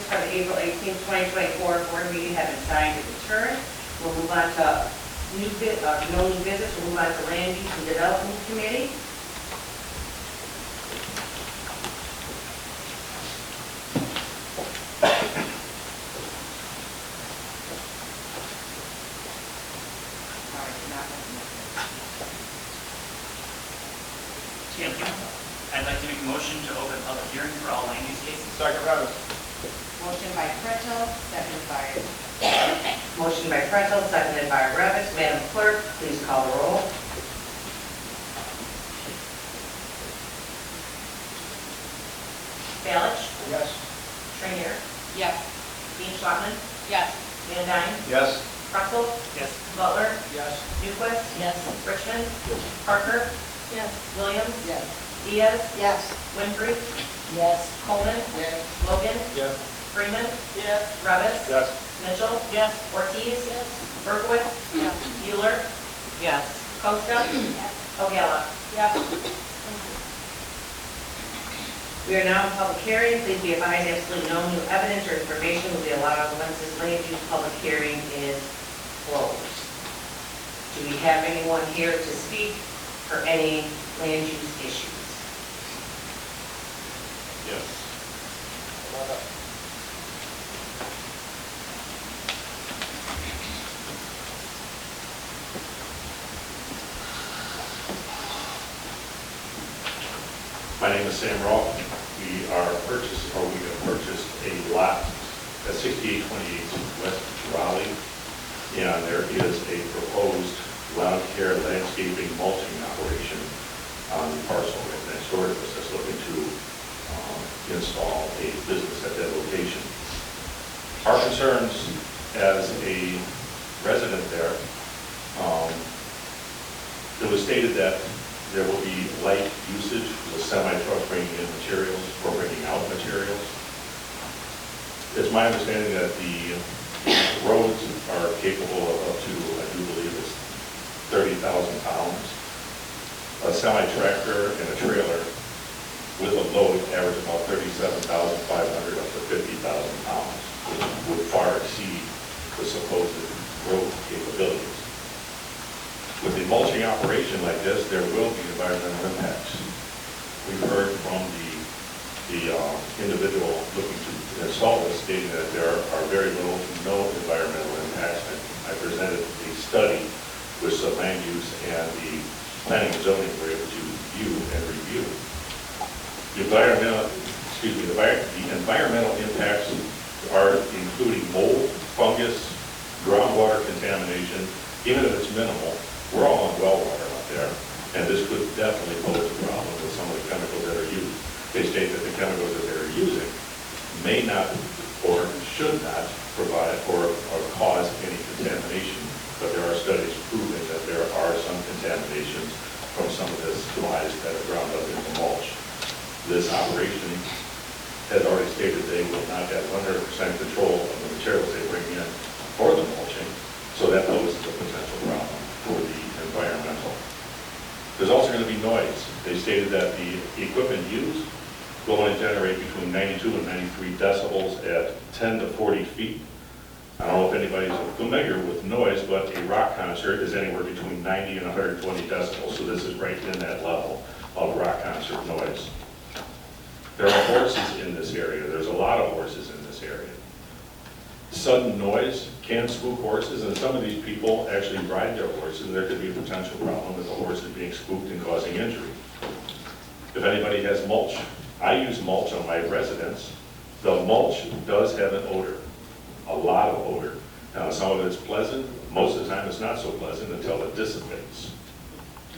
for the April 18, 2024 board meeting have been signed and returned. We'll move on to no new business. We'll move on to Land Use and Development Committee. I'd like to make a motion to open public hearing for all land use cases. Second, Revis. Motion by Pretzel, second by Motion by Pretzel, seconded by Revis. Madam Clerk, please call the roll. Balich, Yes. Trainier, yes. Dean Schwatman, Yes. Van Dyne, Yes. Russell, Yes. Butler, Yes. Newquist, Yes. Richmond, Parker, Yes. Williams, Yes. Diaz, Yes. Winfrey, Yes. Coleman, Yes. Logan, Yes. Freeman, Yes. Revis, Yes. Mitchell, Yes. Ortiz, Yes. Berkowitz, Yes. Mueller, Yes. Costa, O'Gala. Yes. We are now in public hearing. Please be advised absolutely no new evidence or information will be allowed once this land use public hearing is closed. Do we have anyone here to speak for any land use issues? Yes. My name is Sam Rolfe. We have purchased a lot at 6828 West Raleigh, and there is a proposed lawn care landscaping mulching operation on the parcel right next door to us that's looking to install a business at that location. Our concerns as a resident there, it was stated that there will be light usage with semi-trucks bringing in materials or bringing out materials. It's my understanding that the roads are capable of up to, I do believe it's 30,000 pounds. A semi-tractor and a trailer with a load average about 37,500 up to 50,000 pounds, which would far exceed the supposed road capabilities. With the mulching operation like this, there will be environmental impacts. We've heard from the individual looking to install this stating that there are very little to no environmental impacts. I presented a study with some land use and the planning and zoning were able to view and review. The environmental impacts are including mold, fungus, groundwater contamination. Even if it's minimal, we're all on well water out there, and this could definitely pose a problem with some of the chemicals that are used. They state that the chemicals that they're using may not or should not provide or cause any contamination, but there are studies proving that there are some contaminations from some of this flies that are ground up into mulch. This operation has already stated they will not have 100% control of the materials they bring in for the mulching, so that poses a potential problem for the environmental. There's also going to be noise. They stated that the equipment used will only generate between 92 and 93 decibels at 10 to 40 feet. I don't know if anybody's familiar with noise, but a rock concert is anywhere between 90 and 120 decibels, so this is right in that level of rock concert noise. There are horses in this area. There's a lot of horses in this area. Sudden noise can spook horses, and some of these people actually ride their horses, and there could be a potential problem with the horses being spooked and causing injury. If anybody has mulch, I use mulch on my residence. The mulch does have an odor, a lot of odor. Now, some of it's pleasant, most of the time it's not so pleasant until it dissipates.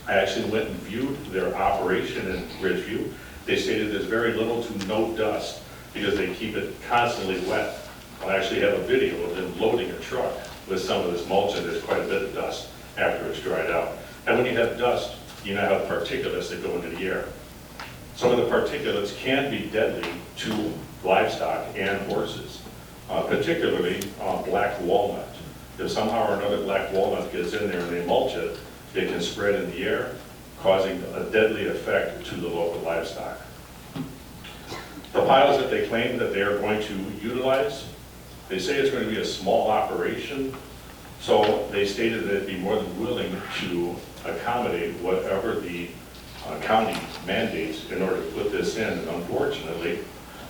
I actually went and viewed their operation in Ridgeview. They stated there's very little to no dust because they keep it constantly wet. I actually have a video of them loading a truck with some of this mulch, and there's quite a bit of dust after it's dried out. And when you have dust, you now have particulates that go into the air. Some of the particulates can be deadly to livestock and horses, particularly black walnut. If somehow or another black walnut gets in there and they mulch it, it can spread in the air, causing a deadly effect to the local livestock. The piles that they claim that they are going to utilize, they say it's going to be a small operation, so they stated that they'd be more than willing to accommodate whatever the county mandates in order to put this in. And unfortunately,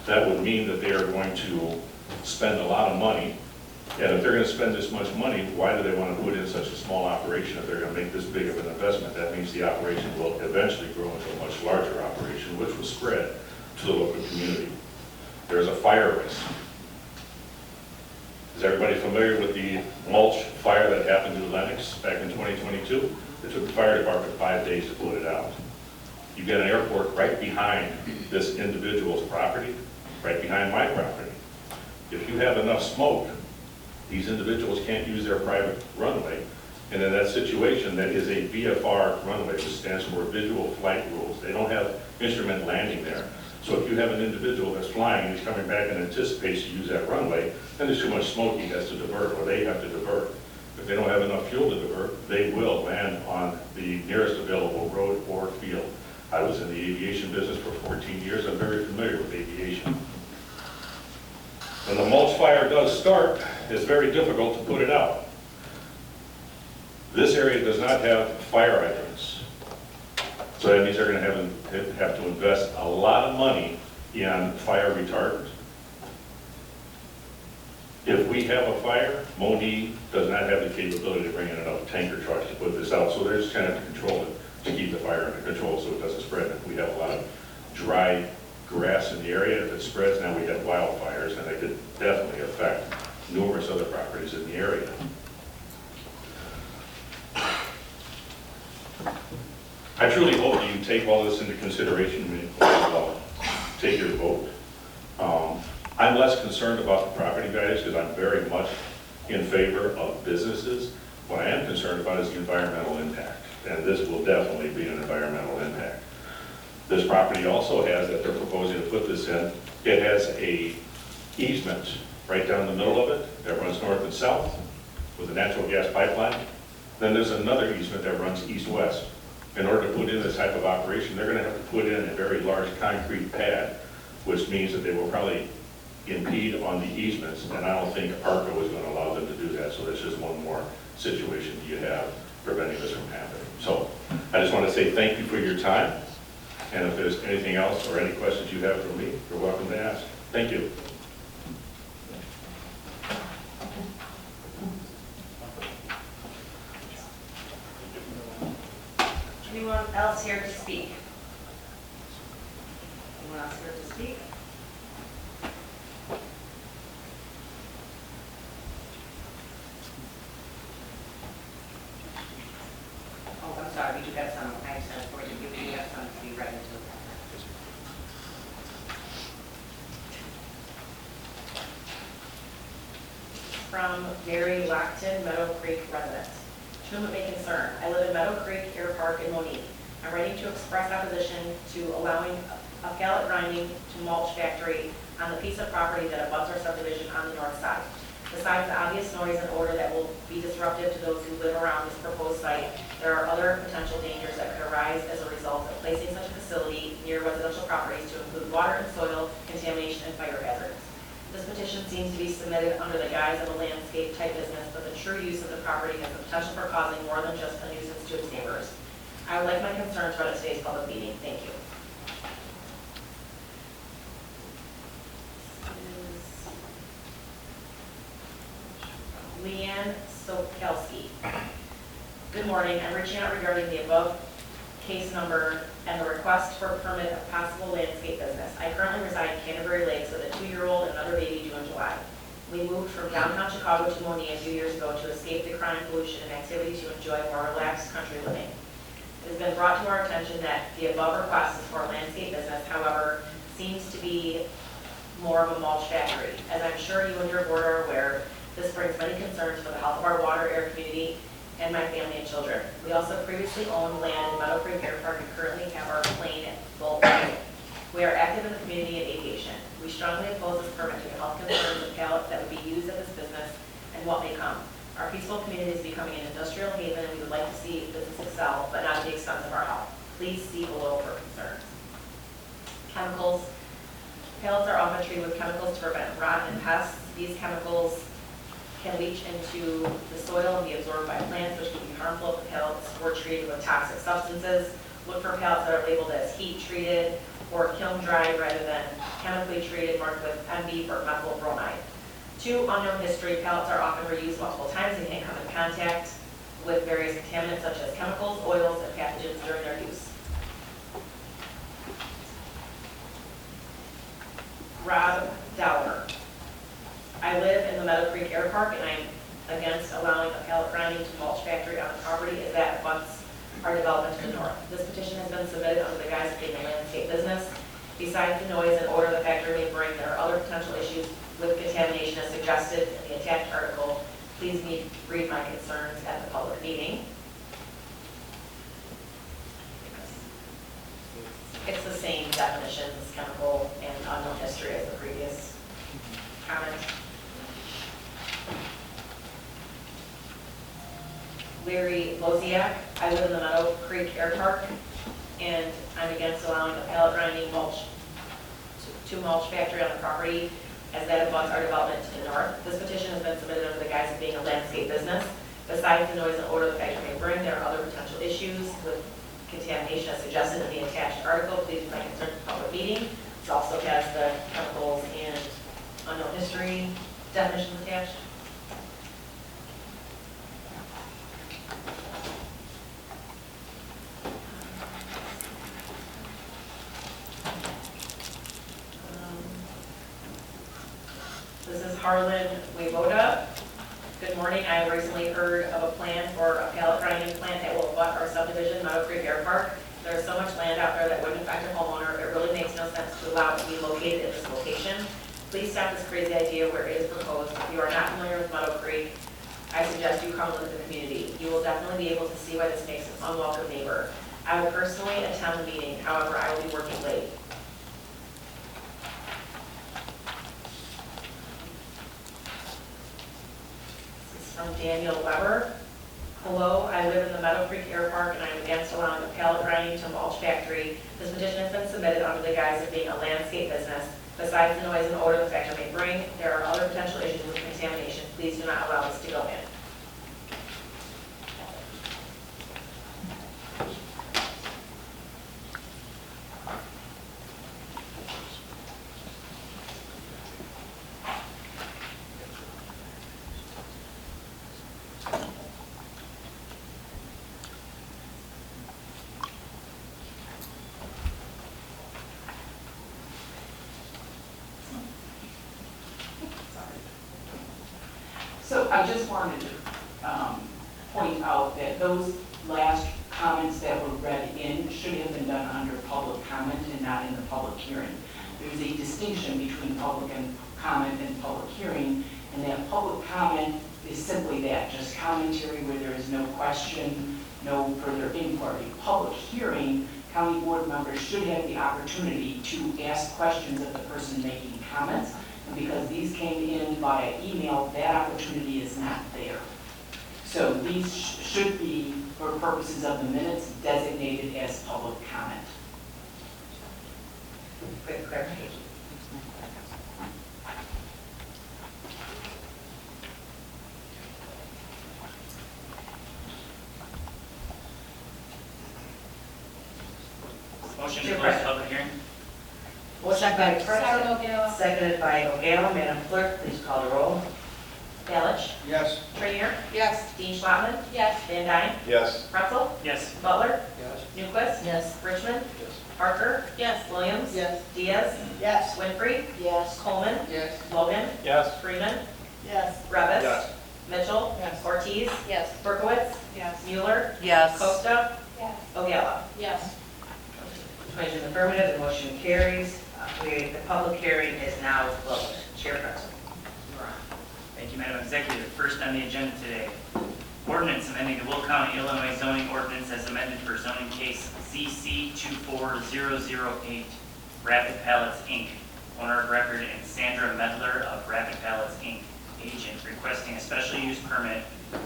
that would mean that they are going to spend a lot of money. And if they're going to spend this much money, why do they want to put in such a small operation if they're going to make this big of an investment? That means the operation will eventually grow into a much larger operation, which will spread to the local community. There's a fire risk. Is everybody familiar with the mulch fire that happened in Lenox back in 2022? It took the fire department 5 days to put it out. You've got an airport right behind this individual's property, right behind my property. If you have enough smoke, these individuals can't use their private runway. And in that situation, that is a VFR runway, which stands for Visual Flight Rules. They don't have instrument landing there. So if you have an individual that's flying and he's coming back and anticipates to use that runway, then there's too much smoke he has to divert, or they have to divert. If they don't have enough fuel to divert, they will land on the nearest available road or field. I was in the aviation business for 14 years. I'm very familiar with aviation. When the mulch fire does start, it's very difficult to put it out. This area does not have fire hydrants. So that means they're going to have to invest a lot of money in fire retardant. If we have a fire, Moni does not have the capability to bring in enough tanker trucks to put this out. So they're just kind of to control it, to keep the fire under control so it doesn't spread. If we have a lot of dry grass in the area, if it spreads, now we have wildfires, and they could definitely affect numerous other properties in the area. I truly hope that you take all this into consideration when you take your vote. I'm less concerned about the property values because I'm very much in favor of businesses. What I am concerned about is the environmental impact, and this will definitely be an environmental impact. This property also has, that they're proposing to put this in, it has a easement right down the middle of it that runs north and south with a natural gas pipeline. Then there's another easement that runs east-west. In order to put in this type of operation, they're going to have to put in a very large concrete pad, which means that they will probably impede on the easements, and I don't think ARCO is going to allow them to do that. So that's just one more situation you have preventing this from happening. So I just want to say thank you for your time. And if there's anything else or any questions you have for me, you're welcome to ask. Thank you. Anyone else here to speak? Anyone else here to speak? Oh, I'm sorry, we do have some, I have some for you, we do have some to be read into. From Mary Lockton, Meadow Creek resident. To whom it may concern, I live in Meadow Creek, Air Park, and Monique. I'm ready to express opposition to allowing a pallet grinding to mulch factory on the piece of property that abuts our subdivision on the north side. Besides the obvious noise and odor that will be disruptive to those who live around this proposed site, there are other potential dangers that could arise as a result of placing such a facility near residential properties, to include water and soil contamination and fire hazards. This petition seems to be submitted under the guise of a landscape type business, but the true use of the property has the potential for causing more than just a nuisance to its neighbors. I would like my concerns brought at today's public meeting. Thank you. Leanne Sokelski. Good morning. I'm reaching out regarding the above case number and the request for a permit of possible landscape business. I currently reside in Canterbury Lakes with a 2-year-old and another baby due in July. We moved from downtown Chicago to Moni a few years ago to escape the crime, pollution, and activity to enjoy more relaxed country living. It has been brought to our attention that the above request is for a landscape business, however, seems to be more of a mulch factory. As I'm sure you and your board are aware, this brings many concerns for the health of our water, air community, and my family and children. We also previously owned land in Meadow Creek Air Park and currently have our plane at Bull. We are active in the community and aviation. We strongly oppose this permit due to health concerns of pallets that would be used at this business and what may come. Our peaceful community is becoming an industrial haven, and we would like to see business excel, but not at the expense of our health. Please see below for concerns. Chemicals. Pallets are often treated with chemicals to prevent rot and pests. These chemicals can leach into the soil and be absorbed by plants, which can be harmful if the pallets were treated with toxic substances. Look for pallets that are labeled as heat treated or kiln dried rather than chemically treated, marked with MB or methyl bromide. 2, unknown history. Pallets are often reused multiple times and can come in contact with various contaminants such as chemicals, oils, and pathogens during their use. Rob Dowler. I live in the Meadow Creek Air Park, and I'm against allowing a pallet grinding to mulch factory on the property as that abuts our development to the north. This petition has been submitted under the guise of being a landscape business. Besides the noise and odor the factory may bring, there are other potential issues with contamination as suggested in the attached article. Please read my concerns at the public meeting. It's the same definitions, chemical and unknown history as the previous comment. Larry Loziak. I live in the Meadow Creek Air Park, and I'm against allowing a pallet grinding mulch to mulch factory on the property as that abuts our development to the north. This petition has been submitted under the guise of being a landscape business. Besides the noise and odor the factory may bring, there are other potential issues with contamination as suggested in the attached article. Please read my concern to the public meeting. It also has the chemicals and unknown history definitions attached. This is Harlan Wayvoda. Good morning. I have recently heard of a plan for a pallet grinding plant that will abut our subdivision, Meadow Creek Air Park. There's so much land out there that wouldn't affect a homeowner. It really makes no sense to allow it to be located in this location. Please stop this crazy idea where it is proposed. If you are not familiar with Meadow Creek, I suggest you come live in the community. You will definitely be able to see why this makes an unwelcome neighbor. I will personally attend the meeting. However, I will be working late. From Daniel Weber. Hello, I live in the Meadow Creek Air Park and I am against allowing a pallet grinding to mulch factory. This petition has been submitted under the guise of being a landscape business. Besides the noise and odor the factory may bring, there are other potential issues with contamination. Please do not allow this to go in. So I just wanted to point out that those last comments that were read in should have been done under public comment and not in the public hearing. There's a distinction between public comment and public hearing, and that public comment is simply that, just commentary where there is no question, no further inquiry. Public hearing, county board members should have the opportunity to ask questions of the person making comments. Because these came in via email, that opportunity is not there. So these should be, for purposes of the minutes, designated as public comment. Quick clarification. Motion to close the public hearing? Motion by Pretzel, O'Gara. seconded by O'Gara. Madam Clerk, please call the roll. Balich. Yes. Trainier. Yes. Dean Schwabman. Yes. Van Dyne. Yes. Pretzel. Yes. Butler. Yes. Newquist. Yes. Richmond. Yes. Parker. Yes. Williams. Yes. Diaz. Yes. Winfrey. Yes. Coleman. Yes. Logan. Yes. Freeman. Yes. Revis. Yes. Mitchell. Yes. Ortiz. Yes. Berkowitz. Yes. Mueller. Yes. Costa. Yes. O'Gara. Yes. 20 in the affirmative, the motion carries. The public hearing is now closed. Chair Pretzel. Thank you, Madam Executive. First on the agenda today, ordinance amending the Will County, Illinois zoning ordinance as amended for zoning case ZC 24008, Rapid Pallets, Inc., owner of record, and Sandra Medler of Rapid Pallets, Inc., agent, requesting a special use permit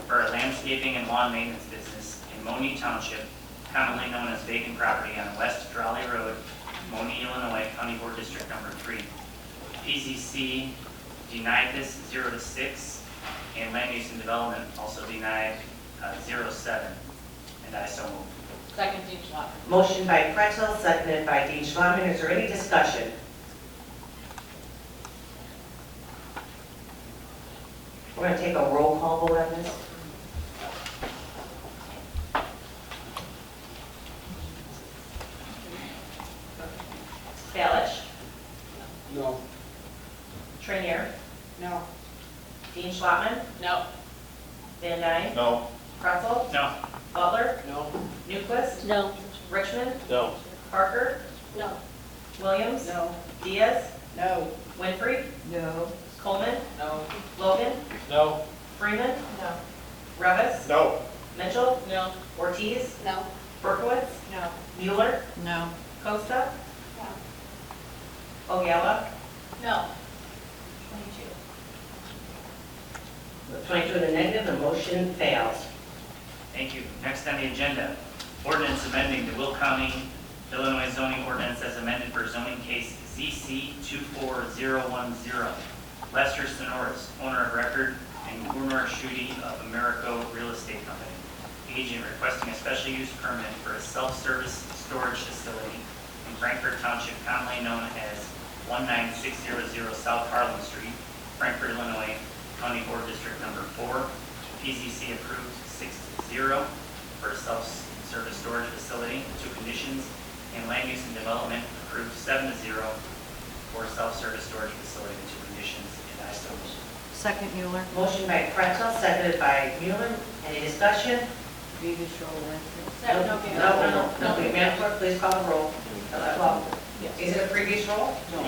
for a landscaping and lawn maintenance business in Monee Township, commonly known as vacant property on West Drawley Road, Monee, Illinois, County Board District Number 3. PZC denied this 0 to 6, and Land Use and Development also denied 0 to 7. And I so move. Second, Dean Schwab. Motion by Pretzel, seconded by Dean Schwabman. Is there any discussion? We're going to take a roll call vote on this. Balich, No. Trainier, No. Dean Schwabman, No. Van Dyne, No. Pretzel, No. Butler, No. Newquist, No. Richmond, No. Parker, No. Williams, No. Diaz, No. Winfrey, No. Coleman, No. Logan, No. Freeman, No. Revis, No. Mitchell, No. Ortiz, No. Berkowitz, No. Mueller, No. Costa, No. Oyala, No. 22. 22 in the negative, the motion fails. Thank you. Next on the agenda, ordinance amending the Will County, Illinois zoning ordinance as amended for zoning case ZC 24010. Lester Sonoris, owner of record, and Gurnor Schutte of Americo Real Estate Company, agent requesting a special use permit for a self-service storage facility in Frankfurt Township, commonly known as 19600 South Harlem Street, Frankfurt, Illinois, County Board District Number 4. PZC approved 6-0 for a self-service storage facility, 2 conditions, and Land Use and Development approved 7-0 for a self-service storage facility, 2 conditions, and I so move. Second, Mueller. Motion by Pretzel, seconded by Mueller. Any discussion? Previous roll, No. Wait, Madam Clerk, please call the roll. Well, is it a previous roll? No.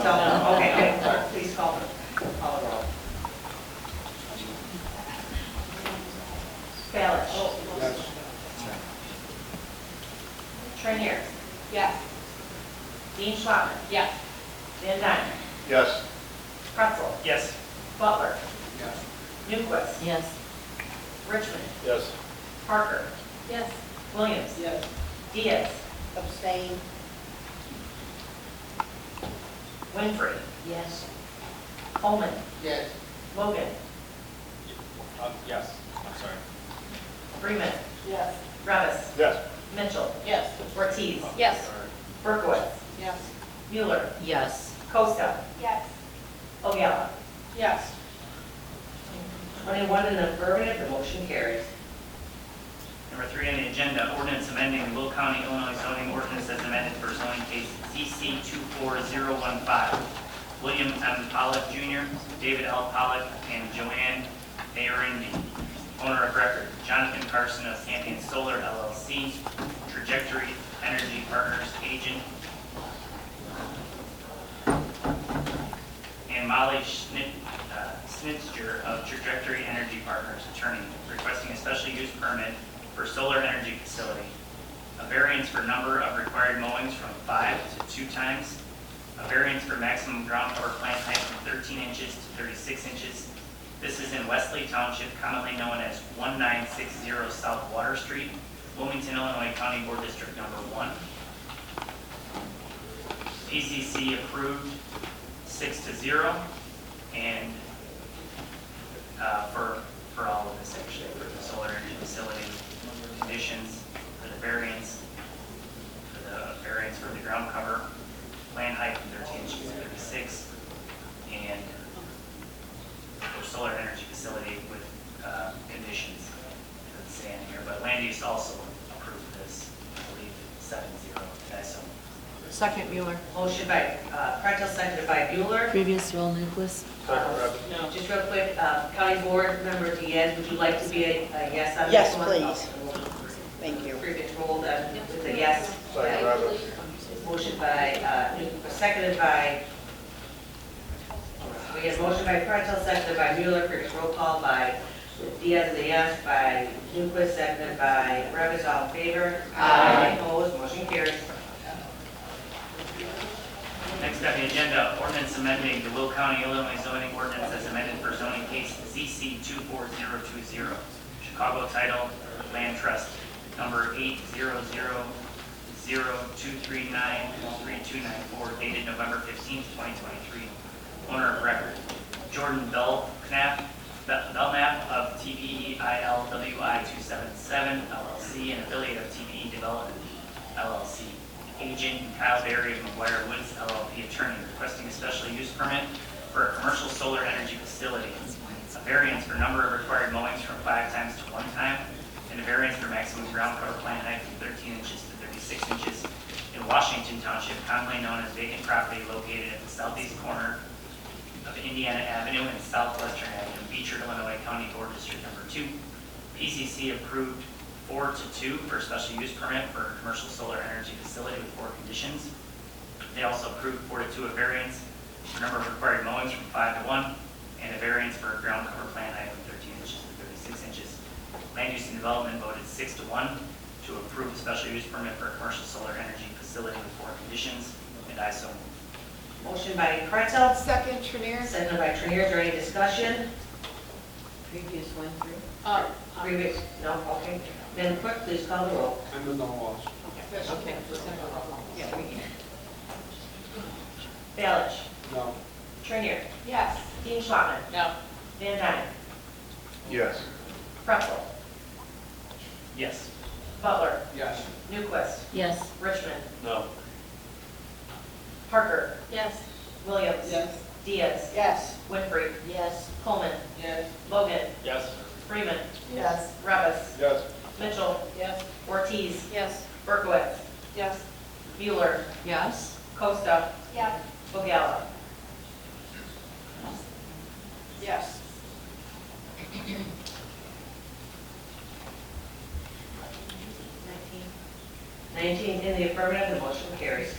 Okay, Madam Clerk, please call the roll. Balich, Yes. Trainier, Yes. Dean Schwabman, Yes. Van Dyne, Yes. Pretzel, Yes. Butler, Yes. Newquist, Yes. Richmond, Yes. Parker, Yes. Williams, Yes. Diaz, Abstain. Winfrey, Yes. Coleman, Yes. Logan, Yes. I'm sorry. Freeman, Yes. Revis, Yes. Mitchell, Yes. Ortiz, Yes. Berkowitz, Yes. Mueller, Yes. Costa, Yes. Oyala. Yes. 21 in the affirmative, the motion carries. Number 3 on the agenda, ordinance amending the Will County, Illinois zoning ordinance as amended for zoning case ZC 24015. William M. Pollock Jr., David L. Pollock, and Joanne Ayorindi. Owner of record, Jonathan Carson of Champion Solar LLC, Trajectory Energy Partners agent, and Molly Schnitzger of Trajectory Energy Partners attorney, requesting a special use permit for solar energy facility, a variance for number of required mowings from 5 to 2 times, a variance for maximum ground cover plant height from 13 inches to 36 inches. This is in Wesley Township, commonly known as 1960 South Water Street, Wilmington, Illinois, County Board District Number 1. PCC approved 6-0, and for all of this, actually, for the solar energy facility conditions, for the variance for the ground cover, land height from 13 inches to 36, and for solar energy facility with conditions. It doesn't say in here, but land use also approved this, I believe, 7-0, and I so move. Second, Mueller. Motion by Pretzel, seconded by Mueller. Previous roll, Newquist. No. Just real quick, County Board Member Diaz, would you like to be a yes on this Yes, one? please. Okay. Thank you. Previous roll with a yes. Second, Rabbit. Motion by, seconded by, we have motion by Pretzel, seconded by Mueller, previous roll call by Diaz is a yes, by Newquist, seconded by Revis, all in favor? Aye. Opposed, motion carries. Next on the agenda, ordinance amending the Will County, Illinois zoning ordinance as amended for zoning case ZC 24020, Chicago Title Land Trust, number 80002393294, dated November 15, 2023. Owner of record, Jordan Belknap of TPE ILWI 277 LLC, an affiliate of TPE Development LLC. Agent Kyle Berry of McGuire Woods LLP, attorney, requesting a special use permit for a commercial solar energy facility. A variance for number of required mowings from 5 times to 1 time, and a variance for maximum ground cover plant height from 13 inches to 36 inches in Washington Township, commonly known as vacant property located at the southeast corner of Indiana Avenue and Southwestern Avenue, Beecher, Illinois, County Board District Number 2. PCC approved 4-2 for a special use permit for a commercial solar energy facility with 4 conditions. They also approved 4-2 a variance for number of required mowings from 5 to 1, and a variance for a ground cover plant height from 13 inches to 36 inches. Land Use and Development voted 6-1 to approve a special use permit for a commercial solar energy facility with 4 conditions, and I so move. Motion by Pretzel, Second, Trinier. seconded by Trinier. Is there any discussion? Previous one through. Previous, no, okay. Madam Clerk, please call the roll. I'm the no loss. Okay. Yeah, we can. Balich, No. Trinier, Yes. Dean Schwabman, No. Van Dyne, Yes. Pretzel, Yes. Butler, Yes. Newquist, Yes. Richmond, No. Parker, Yes. Williams. Yes. Diaz, Yes. Winfrey, Yes. Coleman, Yes. Logan, Yes. Freeman, Yes. Revis, Yes. Mitchell, Yes. Ortiz, Yes. Berkowitz, Yes. Mueller, Yes. Costa, Yes. Bogala. Yes. 19 in the affirmative, the motion carries.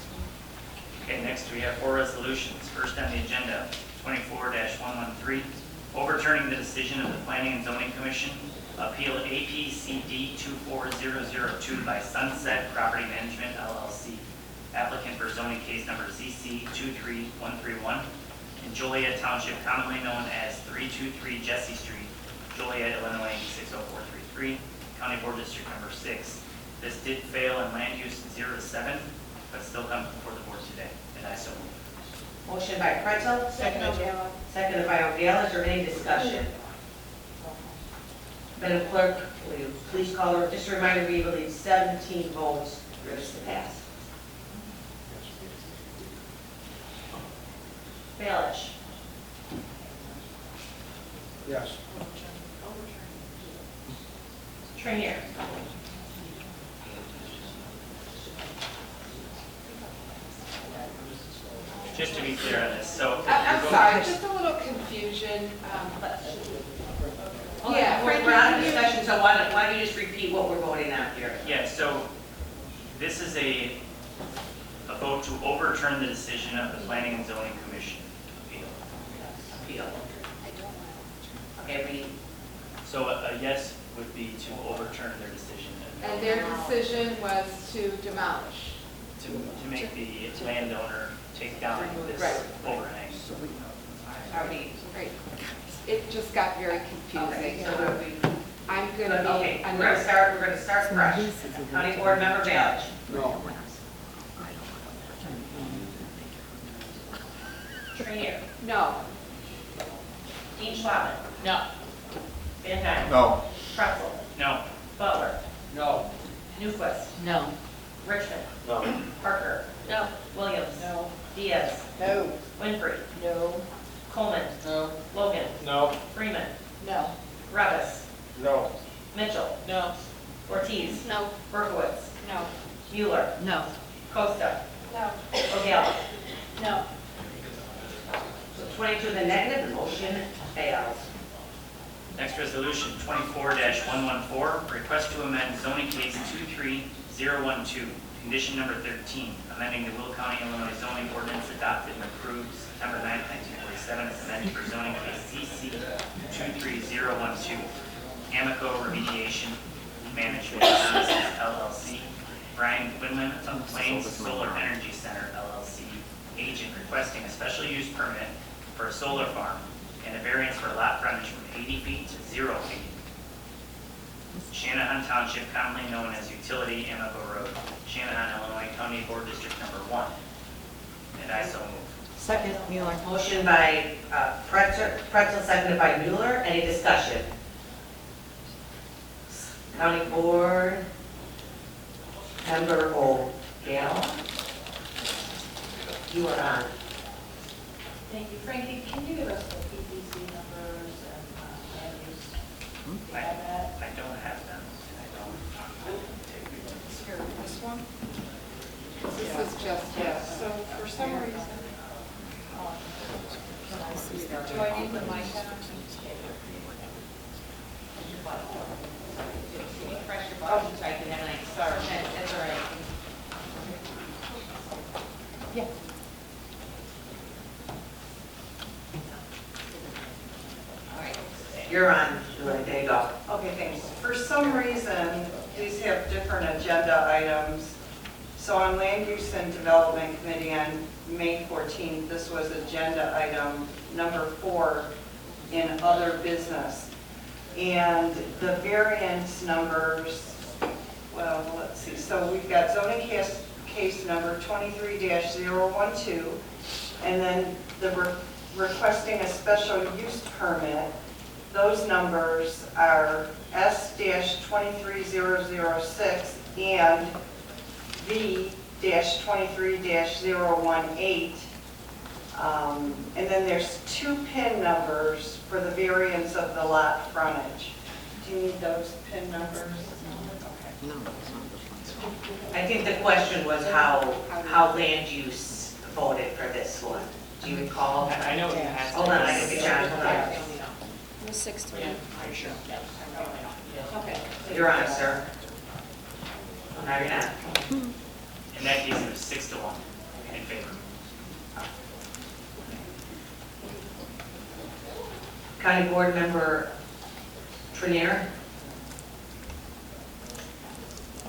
Okay, next we have 4 resolutions. First on the agenda, 24-113, overturning the decision of the Planning and Zoning Commission, Appeal APCD 24002 by Sunset Property Management LLC, applicant for zoning case number ZC 23131 in Joliet Township, commonly known as 323 Jesse Street, Joliet, Illinois 60433, County Board District Number 6. This did fail in land use 0-7, but still comes before the board today, and I so move. Motion by Pretzel, Second, O'Gara. seconded by O'Gara. Is there any discussion? Madam Clerk, will you please call her, just a reminder, we believe 17 votes for this to pass. Balich, Yes. Trinier, Just to be clear on this, so. I'm sorry, just a little confusion. Yeah, we're out of discussion, so why don't you just repeat what we're voting on here? Yeah, so this is a vote to overturn the decision of the Planning and Zoning Commission appeal. Appeal. Okay, So a yes would be to overturn their decision And their decision was to demolish. to make the landowner take down this Right. overhang. are we, Right. It just got very okay, confusing. so are we, I'm gonna be. okay, we're gonna start fresh. County Board Member Balich, No. Trinier, No. Dean Schwabman, No. Van Dyne, No. Pretzel, No. Butler, No. Newquist, No. Richmond, No. Parker, No. Williams, No. Diaz, No. Winfrey, No. Coleman, No. Logan, No. Freeman, No. Revis, No. Mitchell, No. Ortiz, No. Berkowitz, No. Mueller, No. Costa, No. O'Gara. No. So 22 in the negative, the motion fails. Next resolution, 24-114, request to amend zoning case 23012, condition number 13, amending the Will County, Illinois zoning ordinance adopted and approved September 9, 1947 as amended for zoning case CC 23012, Amico Remediation Management Services LLC, Brian Quinlan of Plains Solar Energy Center LLC, agent requesting a special use permit for a solar farm and a variance for lot frontage from 80 feet to 0 feet. Shanahan Township, commonly known as Utility Amico Road, Shanahan, Illinois, County Board District Number 1. And I so move. Second, Mueller. Motion by Pretzel, seconded by Mueller. Any discussion? County Board Member O'Gala? You are on. Thank you. Frankie, can you give us the PPC numbers and land use? Do you have that? I don't have them. Here, this one? This is just, yeah, so for some reason. Do I need the mic on? Can you press your button? I can have like, Sorry. that's all right. Yeah. All right. You're on, Julie. There you go. Okay, thanks. For some reason, these have different agenda items. So on Land Use and Development Committee on May 14th, this was agenda item number 4 in other business. And the variance numbers, well, let's see. So we've got zoning case number 23-012, and then requesting a special use permit. Those numbers are S-23006 and V-23-018. And then there's 2 PIN numbers for the variance of the lot frontage. Do you need those PIN numbers? Okay. No, it's not this one. I think the question was how land use voted for this one. Do you recall? I know it has. Hold on, I can get John, hold on. It was 6-3. Are you sure? Okay. You're on, sir. Oh, now you're not. In that case, it was 6-1 in favor. County Board Member Trenier?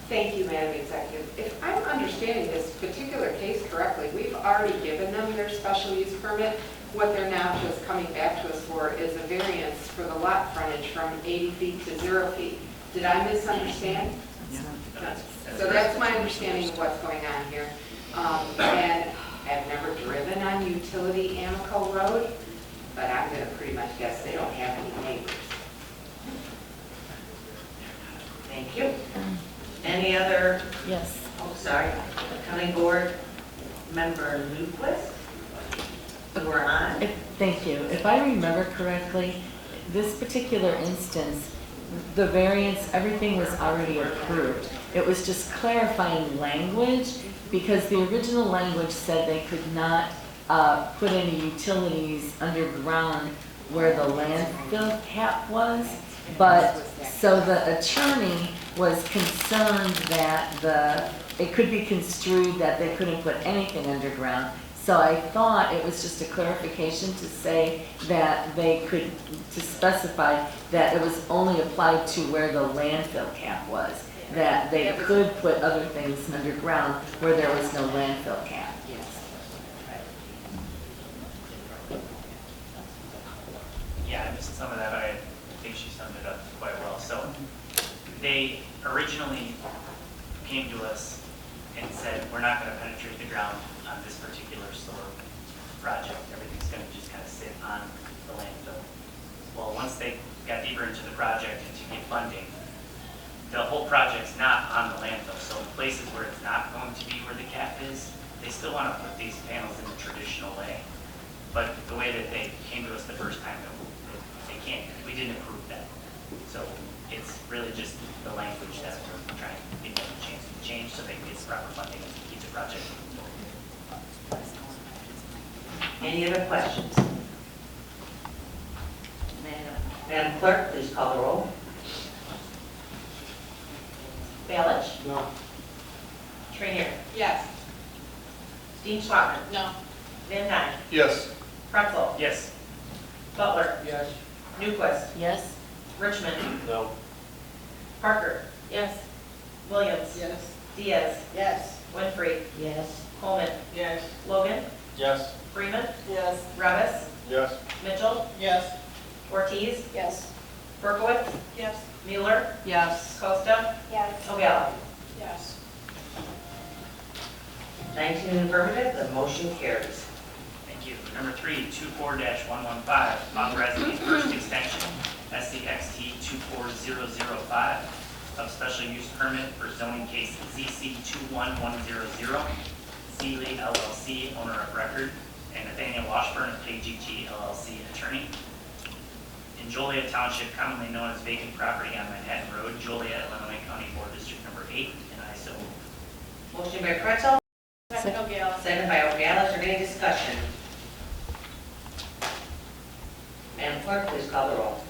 Thank you, Madam Executive. If I'm understanding this particular case correctly, we've already given them their special use permit. What they're now just coming back to us for is a variance for the lot frontage from 80 feet to 0 feet. Did I misunderstand? So that's my understanding of what's going on here. And I've never driven on Utility Amico Road, but I'm going to pretty much guess they don't have any neighbors. Thank you. Any other, Yes. oh, sorry, County Board Member Newquist? You are on. Thank you. If I remember correctly, this particular instance, the variance, everything was already approved. It was just clarifying language, because the original language said they could not put any utilities underground where the landfill cap was. But, so the attorney was concerned that it could be construed that they couldn't put anything underground. So I thought it was just a clarification to say that they could, to specify that it was only applied to where the landfill cap was, that they could put other things underground where there was no landfill cap. Yeah, I missed some of that, but I think she summed it up quite well. So they originally came to us and said, we're not going to penetrate the ground on this particular solar project. Everything's going to just kind of sit on the landfill. Well, once they got deeper into the project and to get funding, the whole project's not on the landfill. So in places where it's not going to be where the cap is, they still want to put these panels in the traditional way. But the way that they came to us the first time, they can't, we didn't approve that. So it's really just the language that we're trying to get them to change so they can get proper funding and keep the project moving. Any other questions? Madam Clerk, please call the roll. Balich? No. Trenier? Yes. Dean Schwabman? No. Van Dyne? Yes. Pretzel? Yes. Butler? Yes. Newquist? Yes? Richmond? No. Parker? Yes. Williams? Yes. Diaz? Yes. Winfrey? Yes. Coleman? Yes. Logan? Yes. Freeman? Yes. Revis? Yes. Mitchell? Yes. Ortiz? Yes. Berkowitz? Yes. Mueller? Yes. Costa? Yes. O'Gala? Yes. 19 in affirmative, the motion carries. Thank Thank you. Number 3, 24-115, authorizing the first extension, SCXT 24005, of special use permit for zoning case ZC 21100, Sealy LLC, owner of record, and Nathaniel Washburn of KGG LLC, attorney. In Joliet Township, commonly known as vacant property on Manhattan Road, Joliet, Illinois County Board District Number 8, and I so move. Motion by Pretzel, Second O'Gala. second by O'Gala. Is there any discussion? Madam Clerk, please call the roll.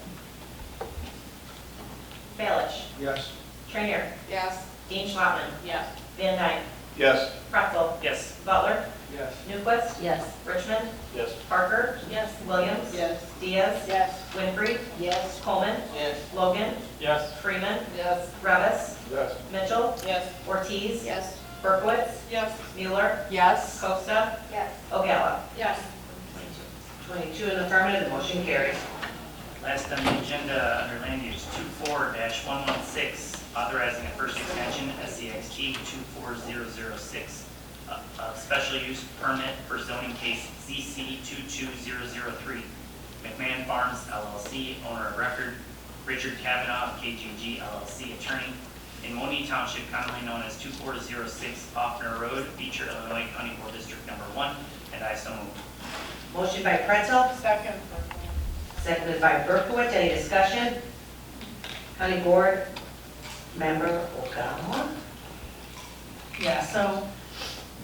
Balich. Yes. Trainier. Yes. Dean Schwabman. Yes. Van Dyne. Yes. Pretzel. Yes. Butler. Yes. Newquist. Yes. Richmond. Yes. Parker. Yes. Williams. Yes. Diaz. Yes. Winfrey. Yes. Coleman. Yes. Logan. Yes. Freeman. Yes. Revis. Yes. Mitchell. Yes. Ortiz. Yes. Berkowitz. Yes. Mueller. Yes. Costa. Yes. O'Gala. Yes. 22 in the affirmative, the motion carries. Last on the agenda, under land use, 24-116, authorizing a first extension, SCXT 24006, of special use permit for zoning case ZC 22003, McMahon Farms LLC, owner of record, Richard Kavanaugh, KGG LLC, attorney, in Monee Township, commonly known as 2406 Offner Road, Beecher, Illinois County Board District Number 1, and I so move. Motion by Pretzel, Second. seconded by Berkowitz. Any discussion? County Board Member O'Gala. Yeah, so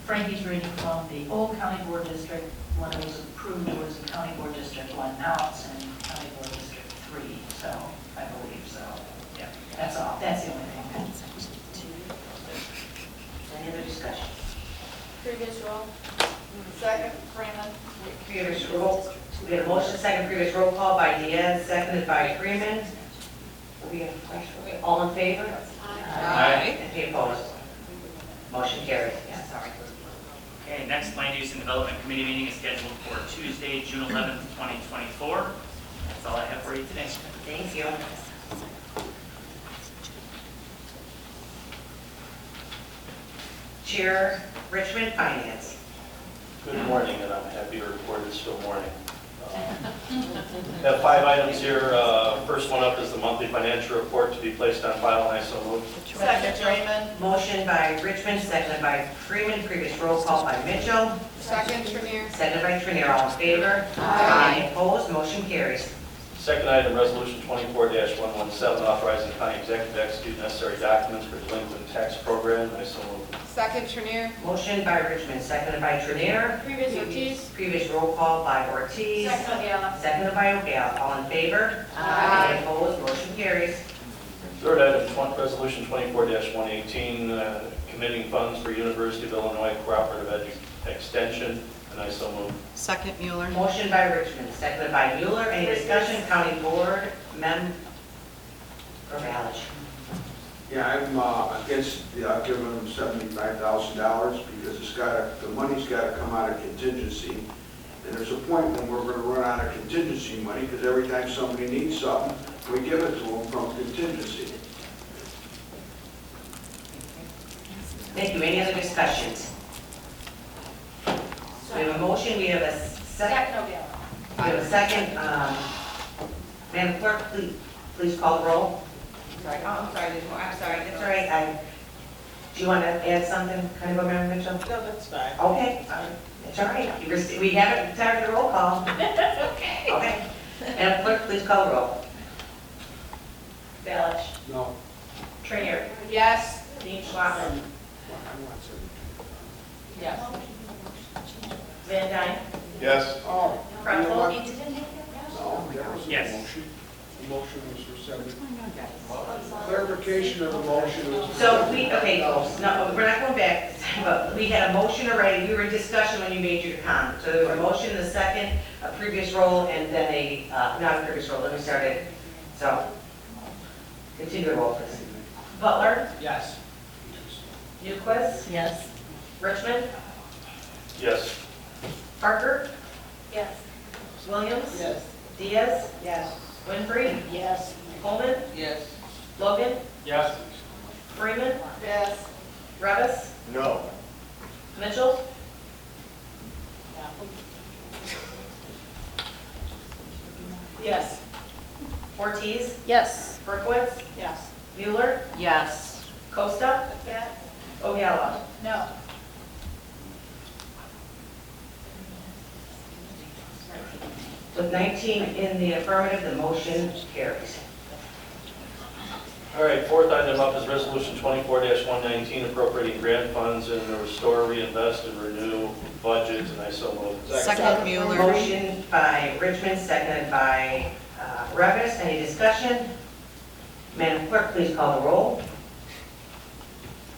Frankie's reading from the old county board district, when it was approved, it was county board district 1, now it's in county board district 3, so I believe so. Yeah, that's all, that's the only thing. Any other discussion? Previous roll. Second. Freeman. Previous roll, we had a motion, second previous roll call by Diaz, seconded by Freeman. We have a question. All in favor? Aye. Any opposed? Motion carries. Yeah, sorry. Okay, next Land Use and Development Committee meeting is scheduled for Tuesday, June 11th, 2024. That's all I have for you today. Thank you. Chair Richmond, Finance. Good morning, and I'm happy to report it's still morning. Have 5 items here. First one up is the monthly financial report to be placed on file, and I so move. Second. Freeman. Motion by Richmond, seconded by Freeman, previous roll call by Mitchell, Second. Trinier. seconded by Trinier. All in favor? Aye. Opposed? Motion carries. Second item, resolution 24-117, authorizing the county executive to execute necessary documents for delinquent tax program, and I so move. Second. Trinier. Motion by Richmond, seconded by Trinier, Previous Ortiz. previous roll call by Ortiz, Second. O'Gala. seconded by O'Gala. All in favor? Aye. Opposed? Motion carries. Third item, resolution 24-118, committing funds for University of Illinois Cooperative Extension, and I so move. Second Mueller. Motion by Richmond, seconded by Mueller. Any discussion? County Board, Mem, or Balich? Yeah, I'm against giving them $75,000 because the money's got to come out of contingency. And there's a point when we're going to run out of contingency money because every time somebody needs something, we give it to them from contingency. Thank you. Any other discussions? We have a motion, we have a second. O'Gala. We have a second. Madam Clerk, please call the roll. Sorry, I'm sorry, that's all right. Do you want to add something, County Board Member Mitchell? No, that's fine. Okay, that's all right. We haven't started the roll call. Okay. Okay. Madam Clerk, please call the roll. Balich. No. Trainier. Yes. Dean Schwabman. Yes. Van Dyne. Yes. Oh. Pretzel. No, that was Yes. the motion. The motion was for 70. Clarification of the motion was. Okay, folks, no, we're not going back, but we had a motion already, we were in discussion when you made your comment. So there was a motion, a second, a previous roll, and then not a previous roll, let me start it. So, continue the roll, please. Butler. Yes. Newquist. Yes. Richmond. Yes. Parker. Yes. Williams. Yes. Diaz. Yes. Winfrey. Yes. Coleman. Yes. Logan. Yes. Freeman. Yes. Revis. No. Mitchell. Yes. Ortiz, Yes. Berkowitz, Yes. Mueller, Yes. Costa, Yes. O'Gala. No. With 19 in the affirmative, the motion carries. All right, fourth item up is Resolution 24-119, appropriating grant funds in the Restore, Reinvest, and Renew budget, and I so move. Second Mueller. Motion by Richmond, seconded by Revis. Any discussion? Madam Clerk, please call the roll.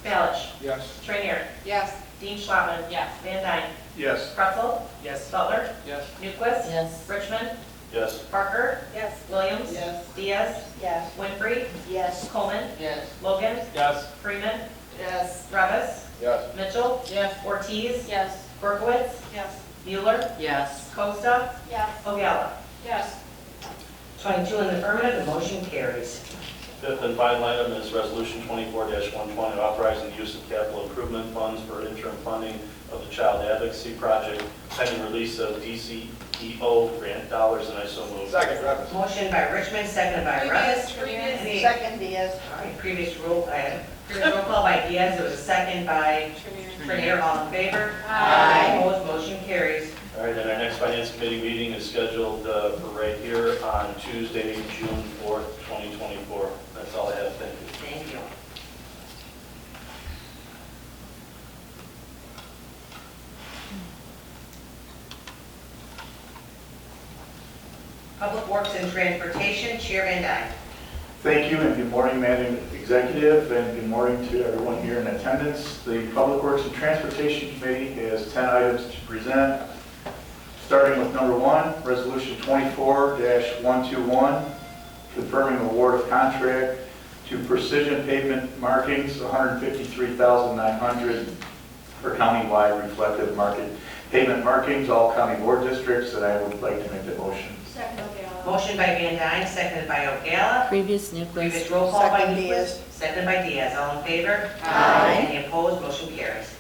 Balich, Yes. Trainier, Yes. Dean Schwabman. Yes. Van Dyne, Yes. Pretzel, Yes. Butler, Yes. Newquist. Yes. Richmond, Yes. Parker, Yes. Williams. Yes. Diaz, Yes. Winfrey, Yes. Coleman, Yes. Logan, Yes. Freeman, Yes. Revis, Yes. Mitchell, Yes. Ortiz, Yes. Berkowitz, Yes. Mueller, Yes. Costa, Yes. O'Gala. Yes. 22 in the affirmative, the motion carries. Fifth and final item is Resolution 24-120, authorizing the use of capital improvement funds for interim funding of the Child Advocacy Project, pending release of DCEO grant dollars, and I so move. Second, Revis. Motion by Richmond, seconded by Revis. Any- Second Diaz. All right, previous roll call by Diaz, there was a second by Trainier, all in favor? Aye. Opposed, motion carries. All right, and our next Finance Committee meeting is scheduled for right here on Tuesday, June 4th, 2024. That's all I have. Thank you. Thank you. Public Works and Transportation, Chair Van Dyne. Thank you, and good morning, Madam Executive, and good morning to everyone here in attendance. The Public Works and Transportation Committee has 10 items to present, starting with number 1, Resolution 24-121, confirming award of contract to Precision Pavement Markings, $153,900 for countywide reflective market pavement markings, all county board districts, and I would like to make the motion. Second O'Gala. Motion by Van Dyne, seconded by O'Gala. Previous Previous Newquist. roll call by Second Newquist, Diaz. seconded by Diaz. All in favor? Aye. Any opposed? Motion carries.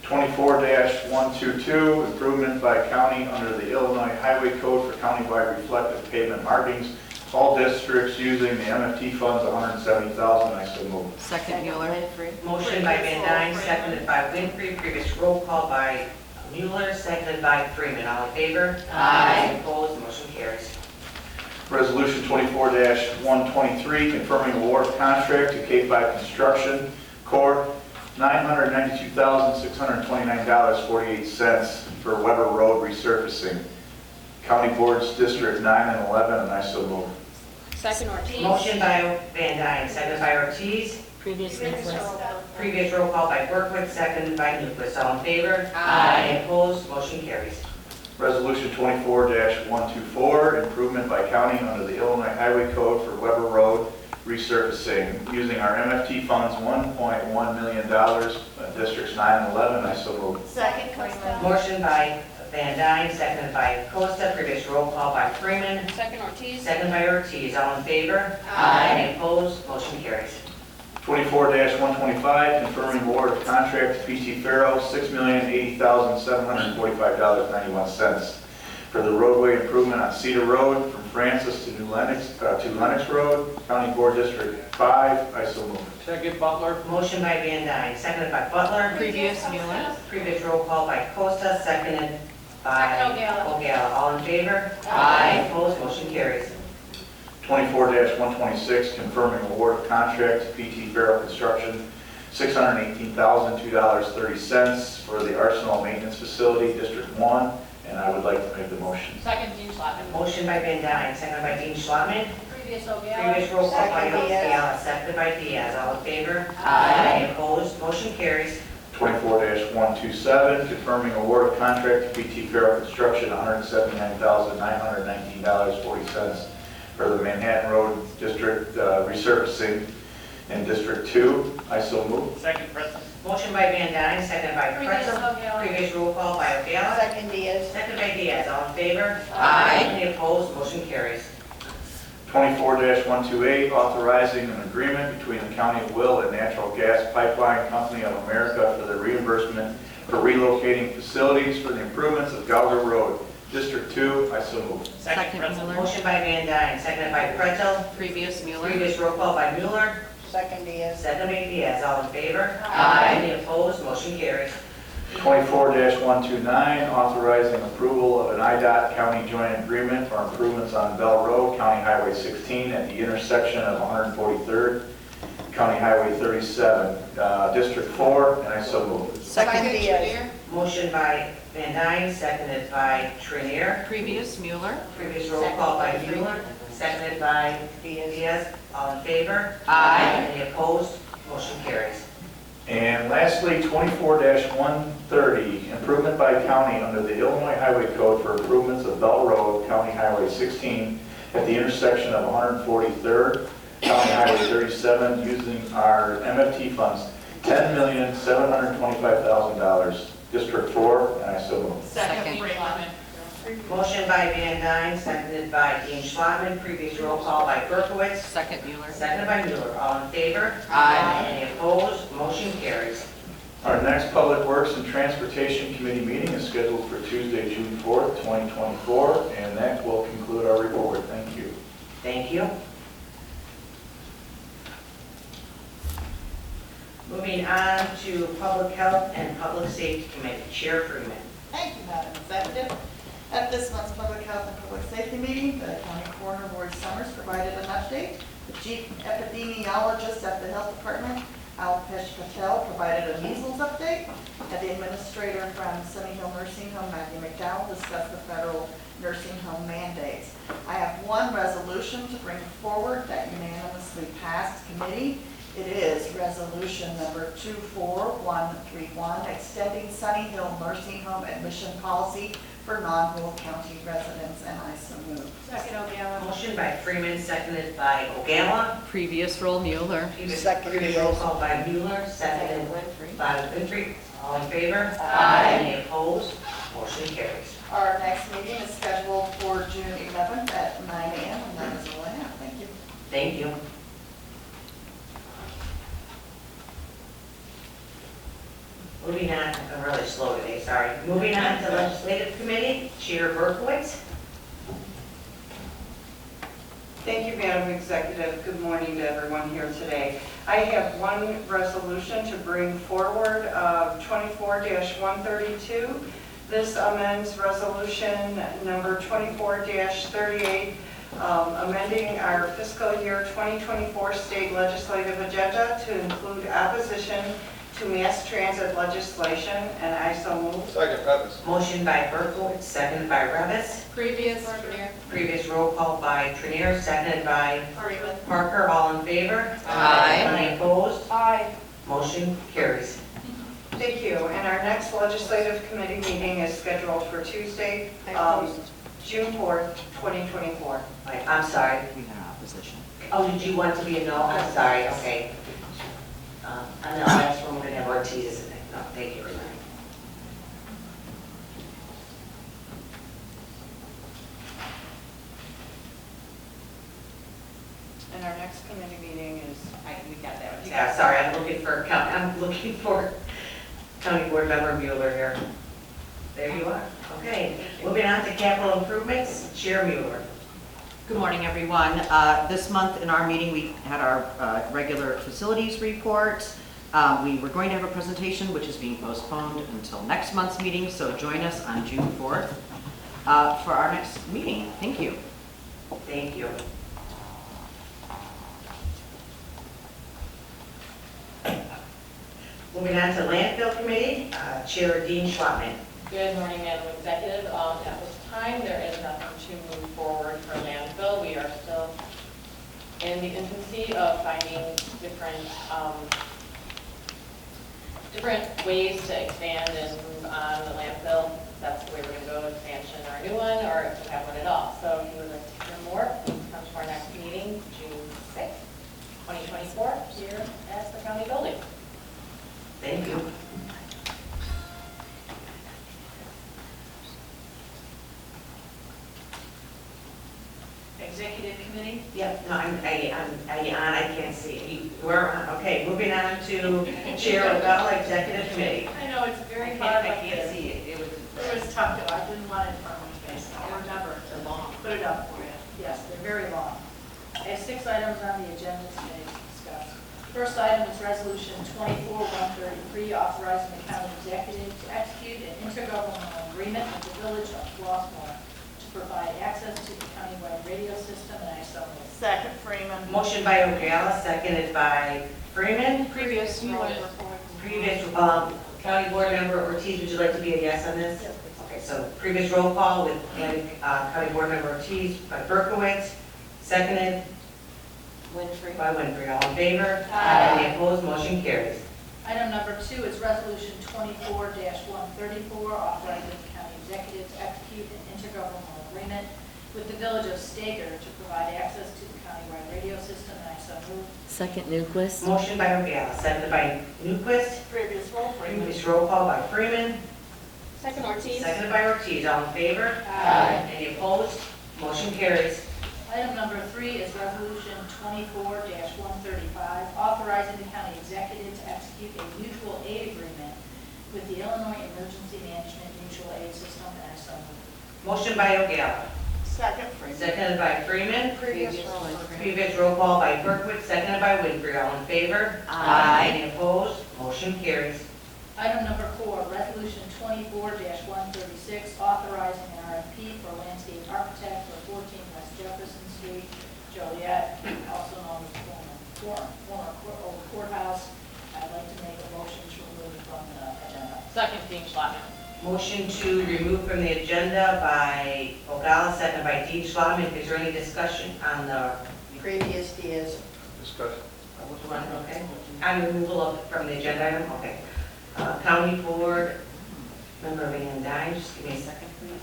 24-122, improvement by county under the Illinois Highway Code for countywide reflective pavement markings, all districts using the MFT funds, $170,000, I so move. Second Mueller. Motion by Van Dyne, seconded by Winfrey. Previous roll call by Mueller, seconded by Freeman. All in favor? Aye. Any opposed? Motion carries. Resolution 24-123, confirming award of contract to K5 Construction Corp., $992,629.48 for Weber Road resurfacing. County Boards District 9 and 11, and I so move. Second Ortiz. Motion by Van Dyne, seconded by Ortiz. Previous Newquist. Previous roll call by Berkowitz, seconded by Newquist. All in favor? Aye. Any opposed? Motion carries. Resolution 24-124, improvement by county under the Illinois Highway Code for Weber Road resurfacing, using our MFT funds, $1.1 million, districts 9 and 11, I so move. Second Costa. Motion by Van Dyne, seconded by Costa. Previous roll call by Freeman, Second Ortiz. seconded by Ortiz. All in favor? Aye. Any opposed? Motion carries. 24-125, confirming award of contract to PT Farrow, $6,080,745.91 for the roadway improvement on Cedar Road from Francis to Lennox Road, County Board District 5, I so move. Second, Butler. Motion by Van Dyne, seconded by Butler. Previous Mueller. Previous roll call by Costa, seconded by Second O'Gala. O'Gala. All in favor? Aye. Any opposed? Motion carries. 24-126, confirming award of contract to PT Farrow Construction, $618,002.30 for the Arsenal Maintenance Facility, District 1, and I would like to make the motion. Second Dean Schlottman. Motion by Van Dyne, seconded by Dean Schlottman. Previous O'Gala. Previous roll call by Second Diaz. O'Gala, seconded by Diaz. All in favor? Aye. Any opposed? Motion carries. 24-127, confirming award of contract to PT Farrow Construction, $179,919.40 for the Manhattan Road District resurfacing in District 2. I so move. Second, Pretzel. Motion by Van Dyne, seconded by Previous Pretzel. O'Gala. Previous roll call by O'Gala. Second Diaz. Seconded by Diaz. All in favor? Aye. Any opposed? Motion carries. 24-128, authorizing an agreement between the County of Will and Natural Gas Pipeline Company of America for the reimbursement for relocating facilities for the improvements of Gauger Road, District 2, I so move. Second, Pretzel. Mueller. Motion by Van Dyne, seconded by Pretzel. Previous Mueller. Previous roll call by Mueller. Second Diaz. Second by Diaz, all in favor? Aye. Any opposed? Motion carries. 24-129, authorizing approval of an IDOT county joint agreement for improvements on Bell Road, County Highway 16 at the intersection of 143rd, County Highway 37, District 4, and I so move. Second Diaz. Motion by Van Dyne, seconded by Trinier. Previous Mueller. Previous roll call by Mueller, seconded by Diaz. All in favor? Aye. Any opposed? Motion carries. And lastly, 24-130, improvement by county under the Illinois Highway Code for improvements of Bell Road, County Highway 16 at the intersection of 143rd, County Highway 37, using our MFT funds, $10,725,000, District 4, and I so move. Second. Motion by Van Dyne, seconded by Dean Schwabman. Previous roll call by Berkowitz, Second Mueller. seconded by Mueller. All in favor? Aye. Any opposed? Motion carries. Our next Public Works and Transportation Committee meeting is scheduled for Tuesday, June 4th, 2024, and that will conclude our report. Thank you. Thank you. Moving on to Public Health and Public Safety Committee, Chair Freeman. Thank you, Madam Executive. At this month's Public Health and Public Safety meeting, the County Coroner Ward Summers provided an update. The Chief Epidemiologist at the Health Department, Alpesh Patel, provided a measles update. And the Administrator from Sunny Hill Nursing Home, Matthew McDowell, discussed the federal nursing home mandates. I have one resolution to bring forward that unanimously passed committee. It is Resolution Number 24131, extending Sunny Hill Nursing Home admission policy for non-rural county residents, and I so move. Second, O'Gara. Motion by Freeman, seconded by Ogalla. Previous roll Mueller. Previous roll call by Mueller, seconded by Winfrey. All in favor? Aye. Any opposed? Motion carries. Our next meeting is scheduled for June 11th at 9 a.m., and that is all I have. Thank you. Thank you. Moving on, I'm really slow today, sorry. Moving on to Legislative Committee, Chair Berkowitz. Thank you, Madam Executive. Good morning to everyone here today. I have one resolution to bring forward, 24-132. This amends Resolution Number 24-38, amending our fiscal year 2024 state legislative agenda to include opposition to mass transit legislation, and I so move. Second, Revis. Motion by Berkowitz, seconded by Revis. Previous, Trinier. Previous roll call by Trinier, seconded by Parker. All in favor? Aye. Any opposed? Aye. Motion carries. Thank you. And our next legislative committee meeting is scheduled for Tuesday, June 4th, 2024. Wait, I'm sorry. We had opposition. Oh, did you want to be a no? I'm sorry, okay. And the last one, we're going to have Ortiz, isn't it? No, thank you, Renee. And our next committee meeting is, We got that one. Yeah, sorry, I'm looking for County Board Member Mueller here. There you are. Okay, moving on to capital improvements, Chair Mueller. Good morning, everyone. This month in our meeting, we had our regular facilities report. We were going to have a presentation, which is being postponed until next month's meeting, so join us on June 4th for our next meeting. Thank you. Thank you. Moving on to landfill committee, Chair Dean Schwabman. Good morning, Madam Executive. At this time, there is nothing to move forward for landfill. We are still in the infancy of finding different ways to expand and move on the landfill. If that's the way we're going to go, expansion or a new one, or if we have one at all. So if you would like to hear more, please come to our next meeting, June 6th, 2024, here at the county building. Thank you. Executive Committee? Yep, no, are you on? I can't see. We're on, okay, moving on to Chair O'Donnell, Executive Committee. I know, it's very hard. I can't see it. It was tough, though. I didn't want it from you guys. put it up for you. Yes, they're very long. I have 6 items on the agenda today to discuss. First item is Resolution 24-133, authorizing the county executive to execute an intergovernmental agreement with the village of Flossmoor to provide access to the countywide radio system, and I so move. Second, Freeman. Motion by O'Gala, seconded by Freeman. Previous roll. Previous, County Board Member Ortiz, would you like to be a yes on this? Okay, so previous roll call with County Board Member Ortiz by Berkowitz, seconded Winfrey. by Winfrey. All in favor? Aye. Any opposed? Motion carries. Item number 2 is Resolution 24-134, authorizing the county executive to execute an intergovernmental agreement with the village of Stager to provide access to the countywide radio system, and I so move. Second, Newquist. Motion by O'Gala, seconded by Newquist. Previous roll, Freeman. Previous roll call by Freeman, Second, Ortiz. seconded by Ortiz. All in favor? Aye. Any opposed? Motion carries. Item number 3 is Resolution 24-135, authorizing the county executive to execute a mutual aid agreement with the Illinois Emergency Management Mutual Aid System, and I so move. Motion by O'Gala, Second, Freeman. seconded by Freeman. Previous roll. Previous roll call by Berkowitz, seconded by Winfrey. All in favor? Aye. Any opposed? Motion carries. Item number 4, Resolution 24-136, authorizing an RFP for landscape architect for 14 West Jefferson Street, Joliet, also known as former old courthouse. I'd like to make a motion to remove it from the agenda. Second, Dean Schlotman. Motion to remove from the agenda by O'Gala, seconded by Dean Schlotman. Is there any discussion on the Previous Diaz. Discussion. okay? On removal of, from the agenda item? Okay. County Board Member Van Dyne, just give me a second, please.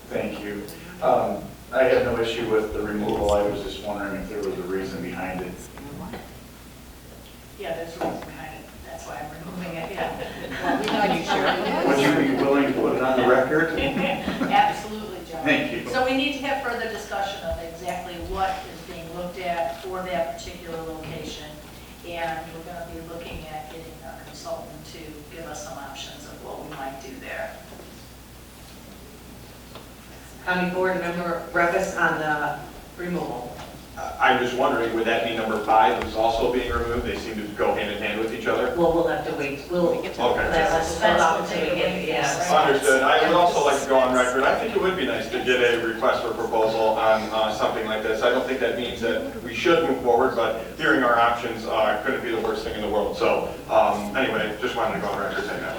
Thank you. I have no issue with the removal. I was just wondering if there was a reason behind it. Yeah, there's a reason behind it. That's why I'm removing it. Well, we know you sure. Would you be willing to put it on the record? Absolutely, John. Thank you. So we need to have further discussion of exactly what is being looked at for that particular location. And we're going to be looking at getting our consultant to give us some options of what we might do there. County Board Member Revis on the removal. I'm just wondering, would that be number 5 is also being removed? They seem to go hand in hand with each other? Well, we'll have to wait. We'll, Okay. let's hold off until we get, yeah. Understood. I would also like to go on record. I think it would be nice to get a request for proposal on something like this. I don't think that means that we should move forward, but hearing our options couldn't be the worst thing in the world. So anyway, just wanted to go on record saying that.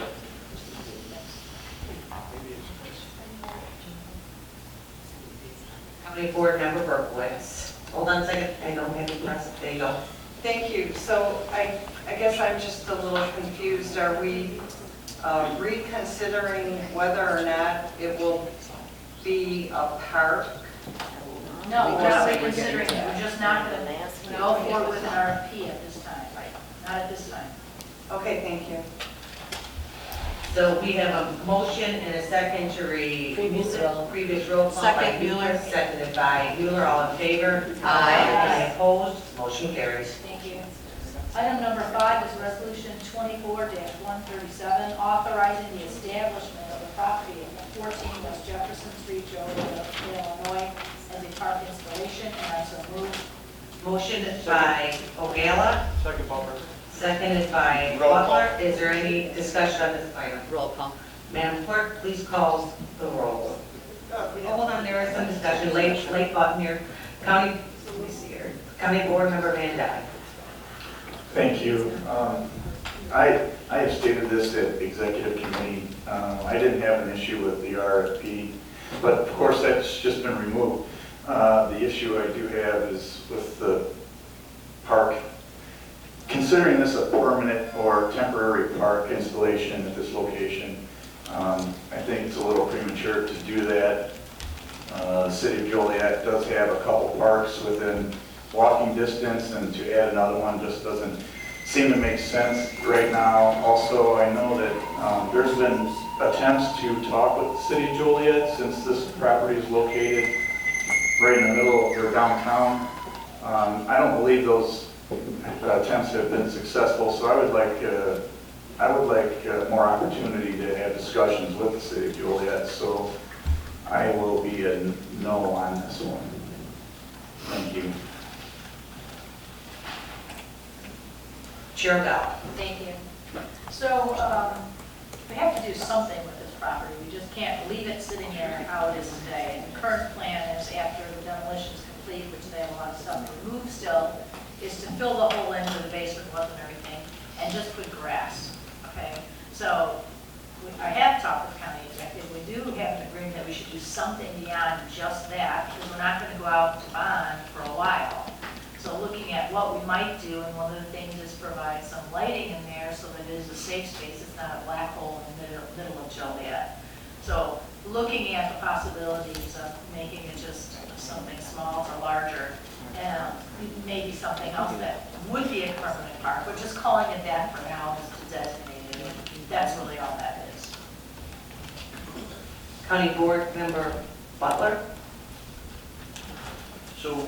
County Board Member Berkowitz. Hold on a second. I don't have the press. There you go. Thank you. So I guess I'm just a little confused. Are we reconsidering whether or not it will be a park? No, we're not reconsidering it. We're just not going to go forward with an RFP at this time. Not at this time. Okay, thank you. So we have a motion and a second to Previous roll. Previous roll call by Second, Mueller. Seconded by Mueller. All in favor? Aye. Any opposed? Motion carries. Thank you. Item number 5 is Resolution 24-137, authorizing the establishment of a property at 14 West Jefferson Street, Joliet, Illinois, as a park installation, and I so move. Motion by O'Gala, Second, Butler. seconded by Roll call. Butler. Is there any discussion on this item? Roll call. Madam Clerk, please call the roll. Hold on, there is some discussion. Late button here. County, let me see here. County Board Member Van Dyne. Thank you. I have stated this at executive committee. I didn't have an issue with the RFP, but of course that's just been removed. The issue I do have is with the park. Considering this a permanent or temporary park installation at this location, I think it's a little premature to do that. The city of Joliet does have a couple parks within walking distance, and to add another one just doesn't seem to make sense right now. Also, I know that there's been attempts to talk with the city of Joliet since this property is located right in the middle of their downtown. I don't believe those attempts have been successful, so I would like more opportunity to have discussions with the city of Joliet. So I will be a no on this one. Thank you. Chair O'Dowd. Thank you. So, we have to do something with this property. We just can't leave it sitting there how it is today. And the current plan is after the demolition is complete, which they have a lot of stuff to remove still, is to fill the whole end where the basement was and everything, and just put grass, okay? So, I have talked with the county executive. We do have an agreement that we should do something beyond just that, because we're not gonna go out to bond for a while. So looking at what we might do, and one of the things is provide some lighting in there so that it is a safe space, it's not a black hole in the middle of Joliet. So looking at the possibilities of making it just something small or larger, maybe something else that would be a permanent park, but just calling it that for now is to designate it. That's really all that is. County Board Member Butler. So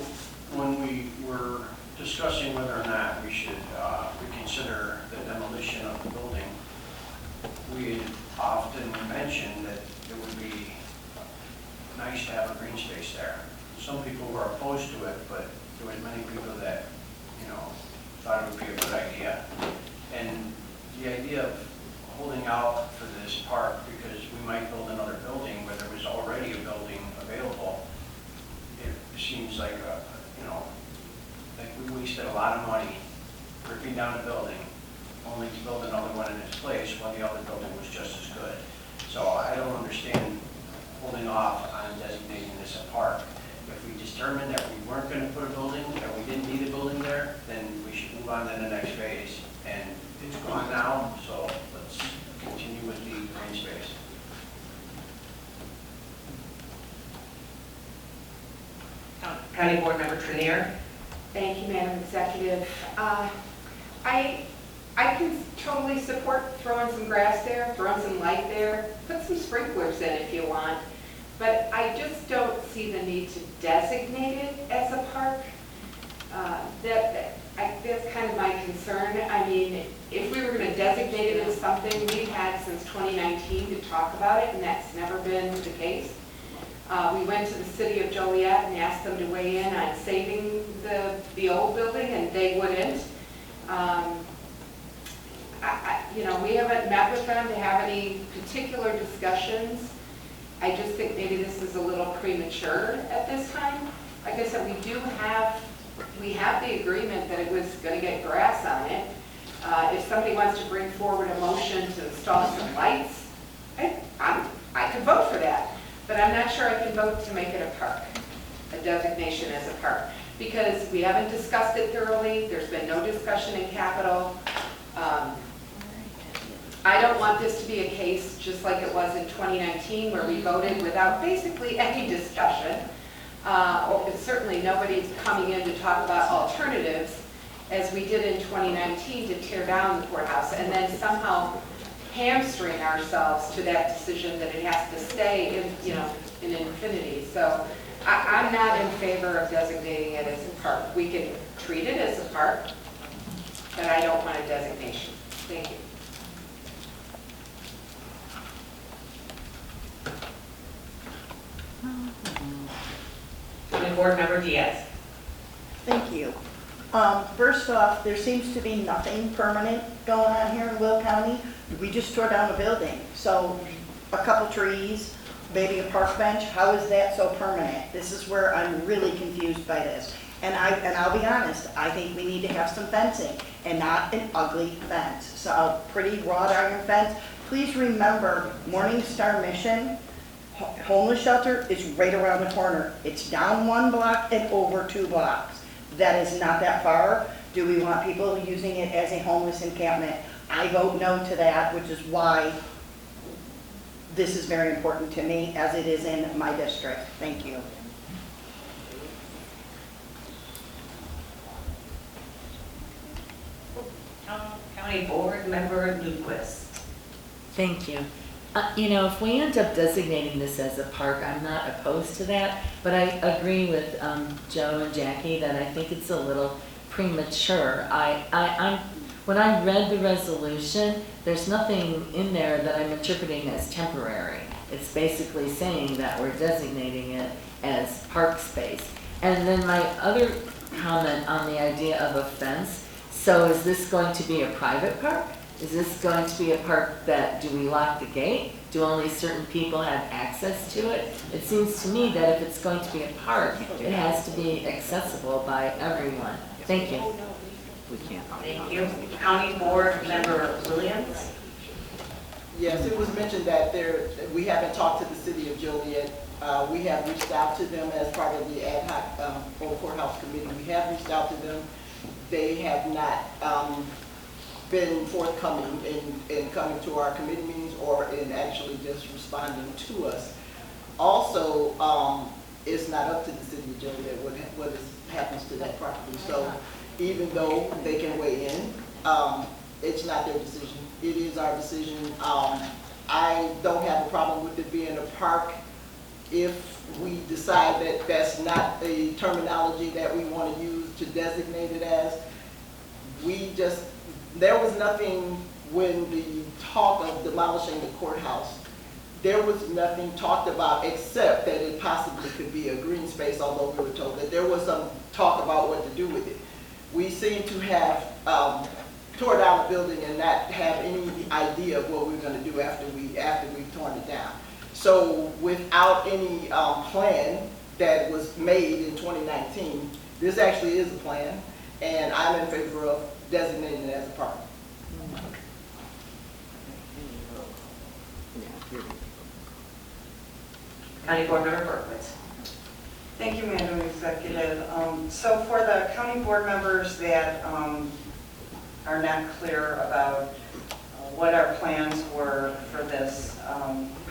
when we were discussing whether or not we should reconsider the demolition of the building, we had often mentioned that it would be nice to have a green space there. Some people were opposed to it, but there were many people that, thought it would be a good idea. And the idea of holding out for this park, because we might build another building where there was already a building available, it seems like like we wasted a lot of money ripping down a building, only to build another one in its place when the other building was just as good. So I don't understand holding off on designating this a park. If we determined that we weren't going to put a building, that we didn't need a building there, then we should move on to the next phase. And it's gone now, so let's continue with the green space. County Board Member Trenier. Thank you, Madam Executive. I can totally support throwing some grass there, throwing some light there, put some sprinklers in if you want, but I just don't see the need to designate it as a park. That's kind of my concern. I mean, if we were going to designate it as something, we've had since 2019 to talk about it, and that's never been the case. We went to the city of Joliet and asked them to weigh in on saving the old building, and they wouldn't. We haven't met with them to have any particular discussions. I just think maybe this is a little premature at this time. Like I said, we have the agreement that it was going to get grass on it. If somebody wants to bring forward a motion to install some lights, I could vote for that. But I'm not sure I can vote to make it a park, a designation as a park, because we haven't discussed it thoroughly. There's been no discussion in Capitol. I don't want this to be a case just like it was in 2019 where we voted without basically any discussion. Certainly nobody's coming in to talk about alternatives as we did in 2019 to tear down the courthouse and then somehow hamstring ourselves to that decision that it has to stay in infinity. So I'm not in favor of designating it as a park. We can treat it as a park, but I don't want a designation. Thank you. County Board Member Diaz. Thank you. First off, there seems to be nothing permanent going on here in Will County. We just tore down a building. So a couple trees, maybe a park bench, how is that so permanent? This is where I'm really confused by this. And I'll be honest, I think we need to have some fencing and not an ugly fence. So a pretty wrought iron fence. Please remember, Morning Star Mission homeless shelter is right around the corner. It's down 1 block and over 2 blocks. That is not that far. Do we want people using it as a homeless encampment? I vote no to that, which is why this is very important to me as it is in my district. Thank you. County Board Member Newquist. Thank you. If we end up designating this as a park, I'm not opposed to that, but I agree with Joe and Jackie that I think it's a little premature. When I read the resolution, there's nothing in there that I'm interpreting as temporary. It's basically saying that we're designating it as park space. And then my other comment on the idea of a fence, so is this going to be a private park? Is this going to be a park that, do we lock the gate? Do only certain people have access to it? It seems to me that if it's going to be a park, it has to be accessible by everyone. Thank you. We can't. Thank you. County Board Member Williams? Yes, it was mentioned that we haven't talked to the city of Joliet. We have reached out to them as part of the ad hoc Old Courthouse Committee. We have reached out to them. They have not been forthcoming in coming to our committee meetings or in actually just responding to us. Also, it's not up to the city of Joliet what happens to that property. So even though they can weigh in, it's not their decision. It is our decision. I don't have a problem with it being a park if we decide that that's not a terminology that we want to use to designate it as. There was nothing when the talk of demolishing the courthouse, there was nothing talked about except that it possibly could be a green space, although we were told that there was some talk about what to do with it. We seem to have tore down the building and not have any idea of what we're going to do after we've torn it down. So without any plan that was made in 2019, this actually is a plan, and I'm in favor of designating it as a park. County Board Member Berkowitz. Thank you, Madam Executive. So for the county board members that are not clear about what our plans were for this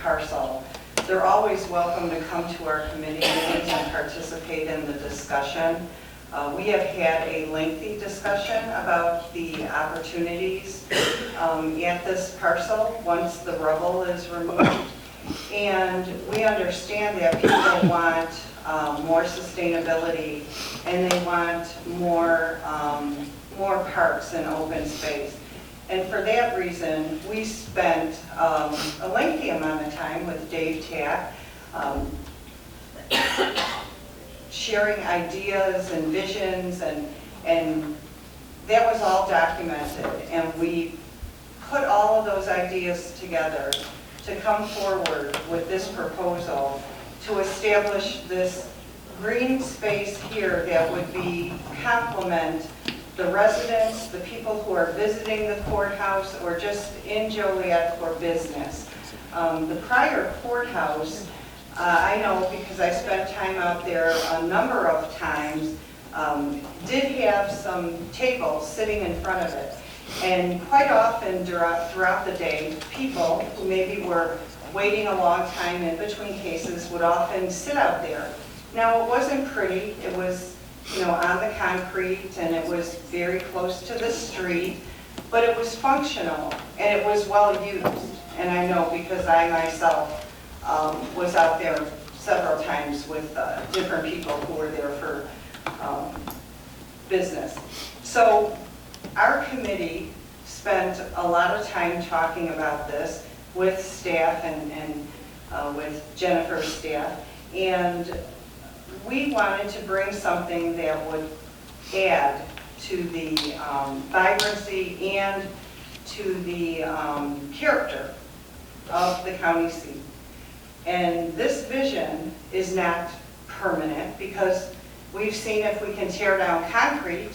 parcel, they're always welcome to come to our committee meetings and participate in the discussion. We have had a lengthy discussion about the opportunities at this parcel once the rubble is removed. And we understand that people want more sustainability and they want more parks and open space. And for that reason, we spent a lengthy amount of time with Dave Tack, sharing ideas and visions, and that was all documented. And we put all of those ideas together to come forward with this proposal to establish this green space here that would complement the residents, the people who are visiting the courthouse or just in Joliet for business. The prior courthouse, I know because I spent time out there a number of times, did have some tables sitting in front of it. And quite often throughout the day, people who maybe were waiting a long time in between cases would often sit out there. Now, it wasn't pretty. It was, on the concrete, and it was very close to the street, but it was functional, and it was well used. And I know because I myself was out there several times with different people who were there for business. So our committee spent a lot of time talking about this with staff and with Jennifer's staff, and we wanted to bring something that would add to the vibrancy and to the character of the county seat. And this vision is not permanent because we've seen if we can tear down concrete,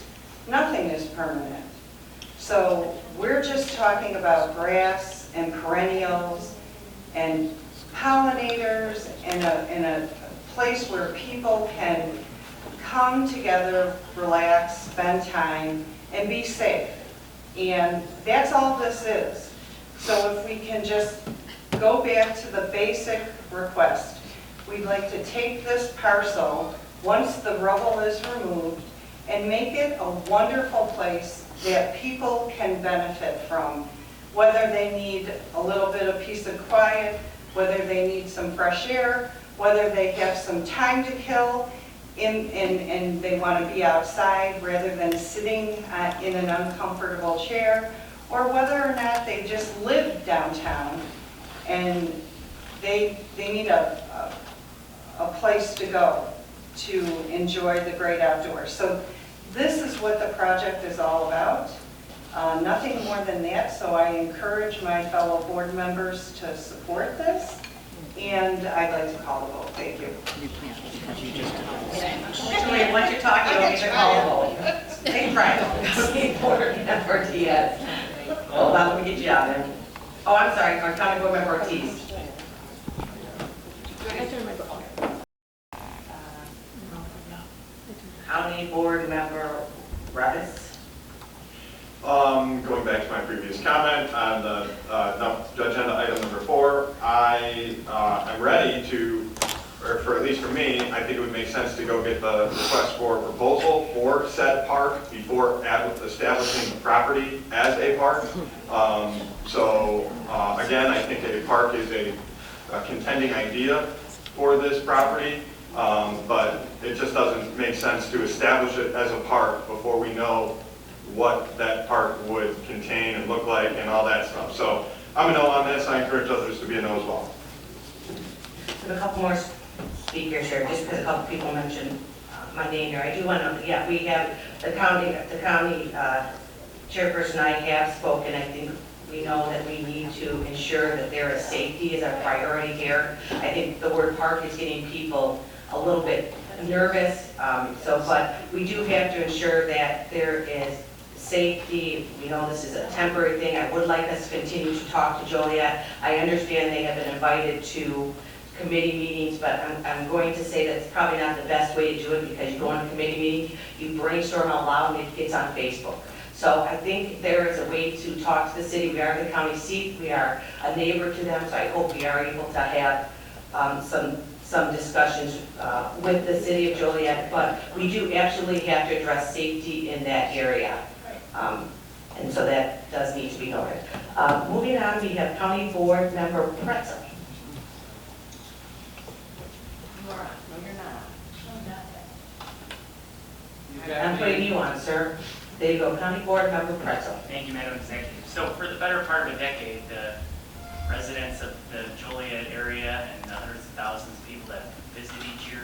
nothing is permanent. So we're just talking about grass and perennials and pollinators in a place where people can come together, relax, spend time, and be safe. And that's all this is. So if we can just go back to the basic request, we'd like to take this parcel, once the rubble is removed, and make it a wonderful place that people can benefit from, whether they need a little bit of peace and quiet, whether they need some fresh air, whether they have some time to kill, and they want to be outside rather than sitting in an uncomfortable chair, or whether or not they just live downtown and they need a place to go to enjoy the great outdoors. So this is what the project is all about. Nothing more than that, so I encourage my fellow board members to support this, and I'd like to call the vote. Thank you. You can't because you just. Wait, once you're talking, you don't get to call a vote. Take pride. County Board Member Diaz. Hold on, let me get you out there. Oh, I'm sorry, our County Board Member Ortiz. County Board Member Revis. Going back to my previous comment on the agenda item number 4, I'm ready to, or for at least for me, I think it would make sense to go get the request for proposal for said park before establishing the property as a park. Again, I think a park is a contending idea for this property, but it just doesn't make sense to establish it as a park before we know what that park would contain and look like and all that stuff. So I'm a no on this. I encourage others to be a no as well. So a couple more speakers here, just because a couple people mentioned my name here. I do want to, yeah, we have the county chairperson and I have spoken. I think we know that we need to ensure that there is safety is a priority here. I think the word park is getting people a little bit nervous, but we do have to ensure that there is safety. We know this is a temporary thing. I would like us to continue to talk to Joliet. I understand they have been invited to committee meetings, but I'm going to say that it's probably not the best way to do it, because you go on a committee meeting, you brainstorm out loud, and it gets on Facebook. So I think there is a way to talk to the city. We are the county seat. We are a neighbor to them, so I hope we are able to have some discussions with the city of Joliet, but we do absolutely have to address safety in that area. And so that does need to be noted. Moving on, we have County Board Member Pretzel. No, you're not. I'm putting you on, sir. There you go, County Board Member Pretzel. Thank you, Madam Executive. So for the better part of a decade, the residents of the Joliet area and the hundreds of thousands of people that visit each year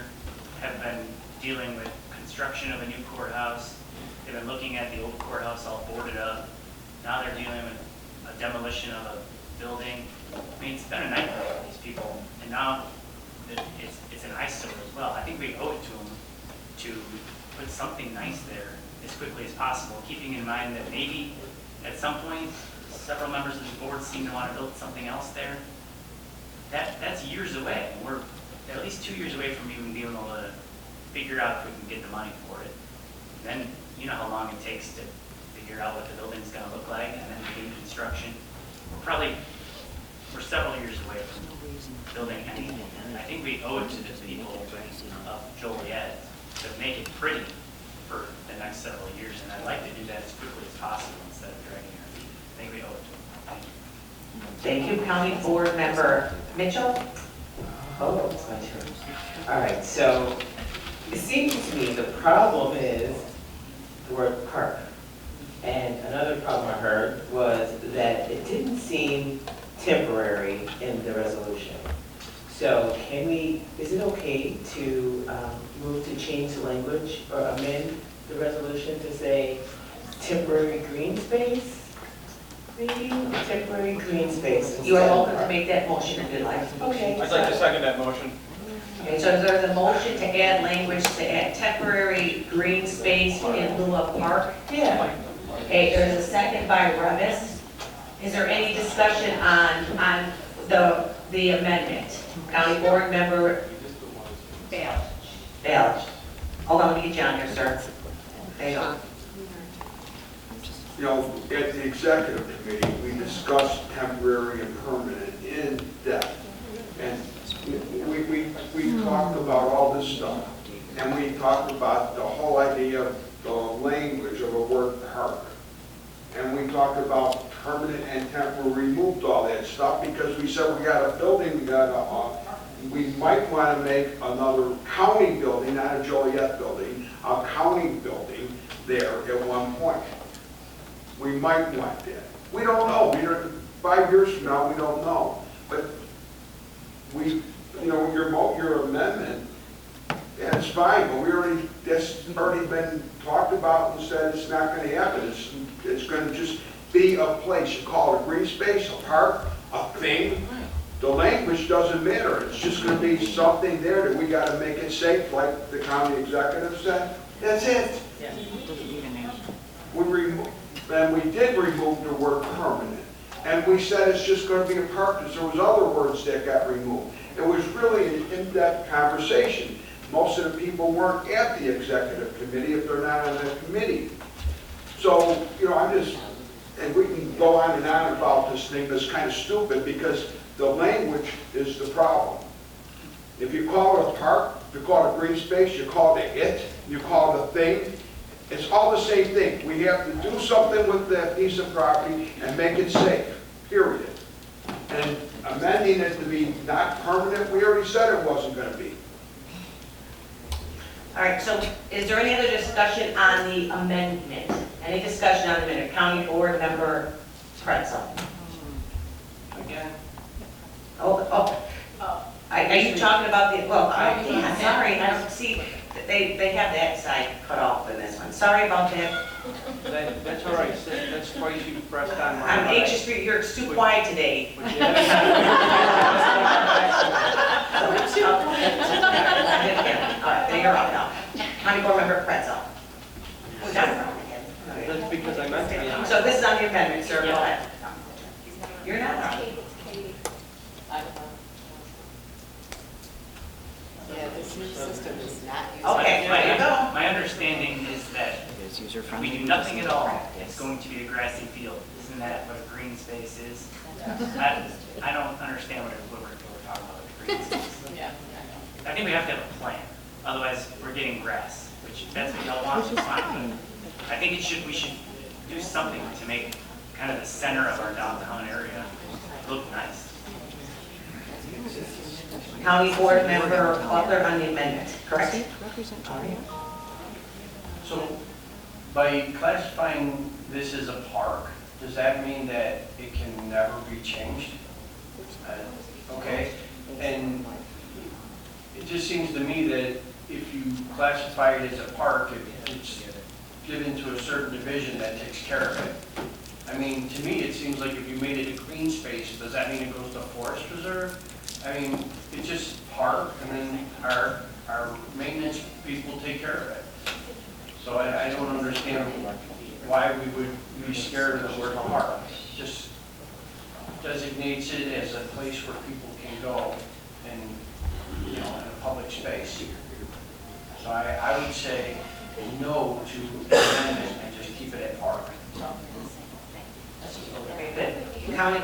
have been dealing with construction of a new courthouse. They've been looking at the old courthouse all boarded up. Now they're dealing with a demolition of a building. I mean, it's been a nightmare for these people, and now it's an eyesore as well. I think we owe it to them to put something nice there as quickly as possible, keeping in mind that maybe at some point several members of the board seem to want to build something else there. That's years away. We're at least 2 years away from even being able to figure out if we can get the money for it. Then you know how long it takes to figure out what the building's going to look like, and then begin construction. We're several years away from building anything. And I think we owe it to the people of Joliet to make it pretty for the next several years, and I'd like to do that as quickly as possible instead of dragging our feet. I think we owe it to them. Thank you. Thank you, County Board Member Mitchell. Oh, it's my turn. All right, so it seems to me the problem is the word park. And another problem I heard was that it didn't seem temporary in the resolution. So is it okay to move to change the language or amend the resolution to say temporary green space? Maybe temporary green space. You are welcome to make that motion if you'd like. Okay. I'd like to second that motion. Okay, so there's a motion to add language to add temporary green space in lieu of park. Yeah. Okay, there's a second by Revis. Is there any discussion on the amendment? County Board Member Balch. Hold on, let me get you on here, sir. There you go. You know, at the executive committee, we discussed temporary and permanent in depth. And we talked about all this stuff. And we talked about the whole idea of the language of a word park. And we talked about permanent and temporary, removed all that stuff because we said we got a building, we might want to make another county building, not a Joliet building, a county building there at one point. We might want that. We don't know. 5 years from now, we don't know. But we, you know, your amendment, yeah, it's fine, but that's already been talked about and said it's not gonna happen. It's gonna just be a place, you call it a green space, a park, a thing. The language doesn't matter, it's just gonna be something there that we gotta make it safe, like the county executive said. That's it. We did remove the word permanent. And we said it's just gonna be a park, because there was other words that got removed. It was really an in-depth conversation. Most of the people weren't at the executive committee if they're not on the committee. So, you know, and we can go on and on about this thing that's kind of stupid because the language is the problem. If you call it a park, you call it a green space, you call it you call it a thing, it's all the same thing. We have to do something with that piece of property and make it safe, period. And amending it to be not permanent, we already said it wasn't going to be. All right, so is there any other discussion on the amendment? Any discussion on the amendment? County Board Member Pretzel. Again? Are you talking about the, well, yeah, sorry, I don't see, they have that side cut off in this one. Sorry about that. That's all right, that's twice you pressed on my. I'm anxious for you, you're too quiet today. All right, there you're up now. County Board Member Pretzel. That's because I meant to be. So this is on the amendment, sir, go ahead. You're not on. Yeah, this new system is not. Okay, there you go. My understanding is that It is if user-friendly. we do nothing at all, it's going to be a grassy field. Isn't that what a green space is? I don't understand what we're talking about with green space. Yeah. I think we have to have a plan, otherwise we're getting grass, which if that's what y'all want, it's fine. But I think we should do something to make kind of the center of our downtown area look nice. County Board Member Butler on the amendment, correct? So by classifying this as a park, does that mean that it can never be changed? Okay, and it just seems to me that if you classify it as a park, it's given to a certain division that takes care of it. I mean, to me, it seems like if you made it a green space, does that mean it goes to forest reserve? I mean, it's just park, and then our maintenance people take care of it. So I don't understand why we would be scared of the word park. It just designates it as a place where people can go and, you know, in a public space. So I would say no to the amendment and just keep it at park. Very good. County,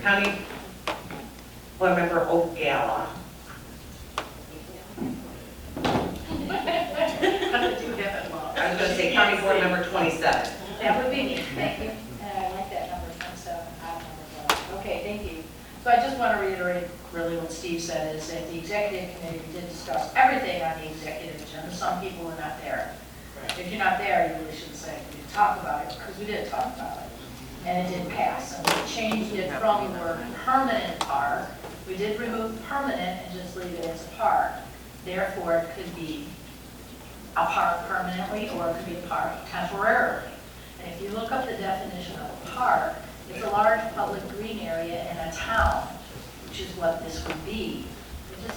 County Board Member O'Gala. I was going to say County Board Member 27. That would be me, thank you. And I like that number 27, odd number 12. Okay, thank you. So I just want to reiterate really what Steve said, is that the executive committee did discuss everything on the executive agenda. Some people were not there. If you're not there, you really shouldn't say we didn't talk about it, because we did talk about it. And it did pass. And we changed it from the word permanent park. We did remove permanent and just leave it as a park. Therefore, it could be a park permanently, or it could be a park temporarily. And if you look up the definition of a park, it's a large public green area in a town, which is what this would be. We're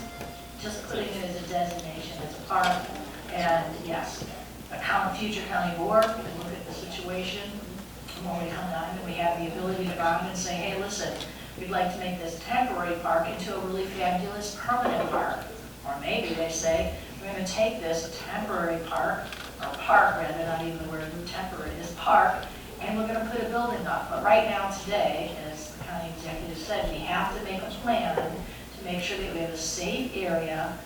just putting it as a designation, as a park. And yes, a future county board can look at the situation when we come on, and we have the ability to bond and say, hey, listen, we'd like to make this temporary park into a really fabulous permanent park. Or maybe they say, we're going to take this temporary park, or park rather, not even the word temporary, this park, and we're going to put a building up. But right now, today, as the county executive said, we have to make a plan to make sure that we have a safe area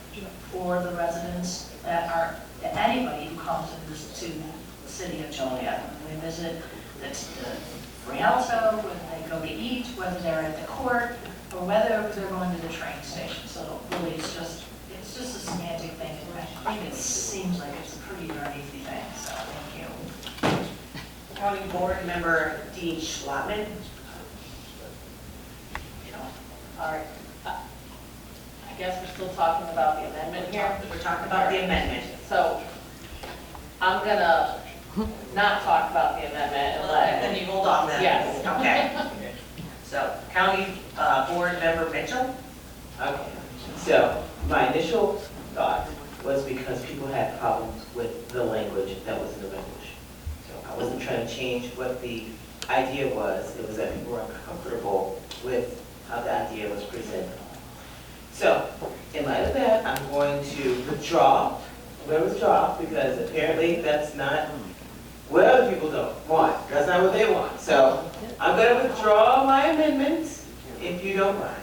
for the residents that anybody who comes to the city of Joliet. When they visit the Rialto, when they go to eat, whether they're at the court, or whether they're going to the train station. So really, it's just a semantic thing. I think it seems like it's a pretty darn easy thing, so thank you. County Board Member Dean Schlotman. All right. I guess we're still talking about the amendment here. We're talking about the amendment. So I'm gonna not talk about the amendment and let. Then you hold on then. Yes. Okay. So, County Board Member Mitchell? Okay, so my initial thought was because people had problems with the language that was in the resolution. So I wasn't trying to change what the idea was, it was that people were uncomfortable with how the idea was presented. So, in light of that, I'm going to withdraw, because apparently that's not what other people don't want. That's not what they want. So, I'm going to withdraw my amendment, if you don't mind.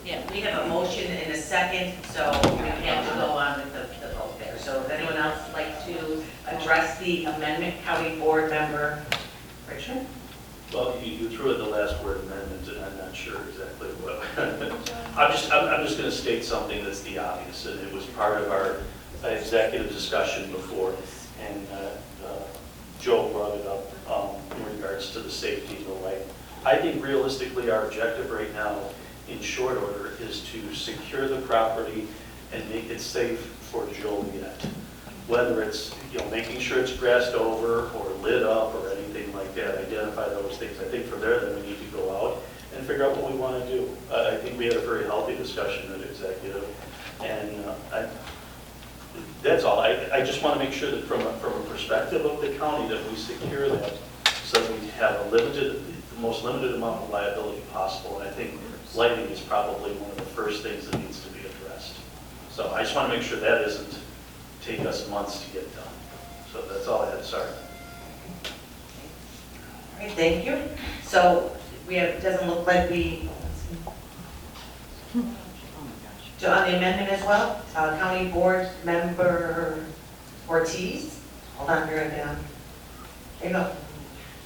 Yeah, we have a motion and a second, so we have to go on with the vote there. So if anyone else would like to address the amendment, County Board Member Richard? Well, you threw in the last word amendment, and I'm not sure exactly what. I'm just going to state something that's the obvious, and it was part of our executive discussion before, and Joe brought it up in regards to the safety and the light. I think realistically, our objective right now, in short order, is to secure the property and make it safe for Joliet. Whether it's, making sure it's grassed over or lit up or anything like that, identify those things. I think from there, then we need to go out and figure out what we want to do. I think we had a very healthy discussion at executive, and that's all. I just want to make sure that from a perspective of the county that we secure that so that we have the most limited amount of liability possible. And I think lighting is probably one of the first things that needs to be addressed. So I just want to make sure that isn't take us months to get done. So that's all I had, sorry. All right, thank you. So it doesn't look like we, so on the amendment as well, County Board Member Ortiz. Hold on, here down. There you go.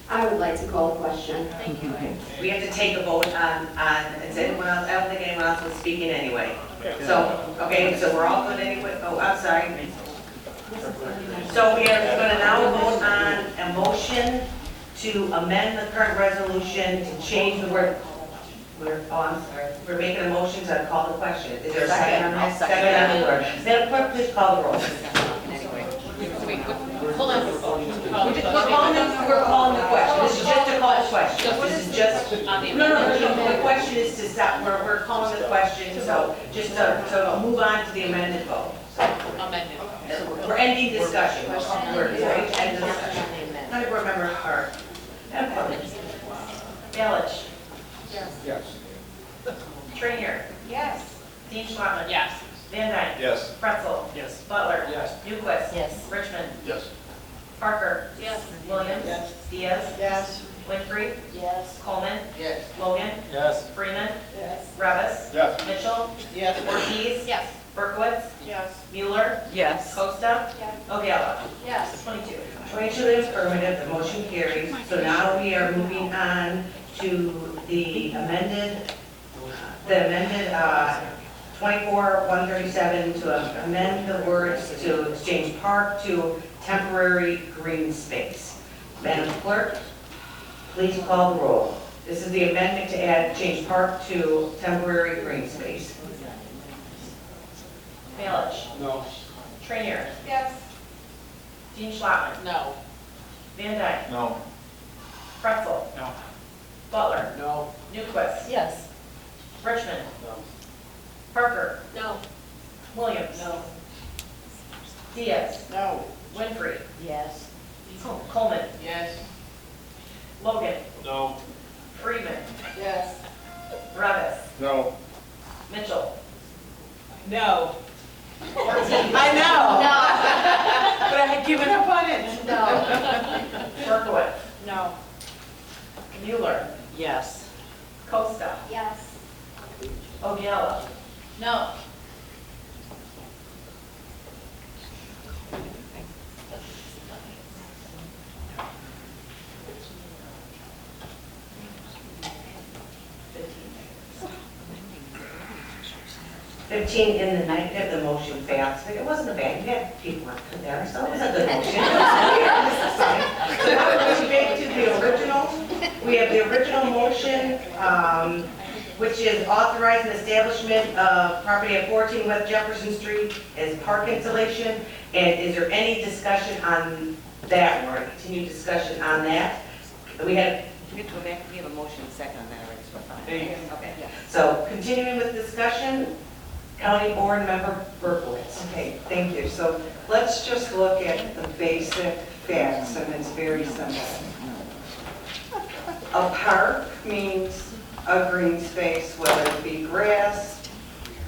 I would like to call the question. Thank you. We have to take a vote on, is anyone else, I don't think anyone else was speaking anyway. So, okay, so we're all good anyway, oh, I'm sorry. So we are going to now vote on a motion to amend the current resolution to change the word. I'm sorry. We're making a motion to call the question. Is there a second on that? Second on the word. Madam Clerk, please call the roll. Hold on. We're calling the question. This is just to call the question. This is just, no, the question is to stop, we're calling the question, so just to move on to the amended vote. Amendment. We're ending discussion. We're ending discussion. County Board Member Hart. Balich. Yes. Trainier. Yes. Dean Schlotman. Yes. Van Dyne. Yes. Pretzel. Yes. Butler. Yes. Newquist. Yes. Richmond. Yes. Parker. Yes. Williams. Yes. Diaz. Yes. Winfrey. Yes. Coleman. Yes. Logan. Yes. Freeman. Yes. Revis. Yes. Mitchell. Yes. Ortiz. Yes. Berkowitz. Yes. Mueller. Yes. Costa. Yes. O'Gala. Yes. 22. 22 is affirmative, the motion carries. So now we are moving on to the amended 24-137 to amend the words to exchange park to temporary green space. Madam Clerk, please call the roll. This is the amendment to add, change park to temporary green space. Balich. No. Trainier. Yes. Dean Schlotman. No. Van Dyne. No. Pretzel. No. Butler. No. Newquist. Yes. Richmond. No. Parker. No. Williams. No. Diaz. No. Winfrey. Yes. Coleman. Yes. Logan. No. Freeman. Yes. Revis. No. Mitchell. No. I know. But I had given up on it. No. Berkowitz. No. Mueller. Yes. Costa. Yes. O'Gala. No. 15 in the negative, the motion fails. But it wasn't a bad, you had people there, so it was a good motion. So now we're going back to the original. We have the original motion, which is authorizing establishment of property at 14 West Jefferson Street as park installation. And is there any discussion on that, or continued discussion on that? We have We have a motion second on that already, so fine. Okay. So continuing with discussion, County Board Member Berkowitz. Okay, thank you. So let's just look at the basic facts, and it's very simple. A park means a green space, whether it be grass,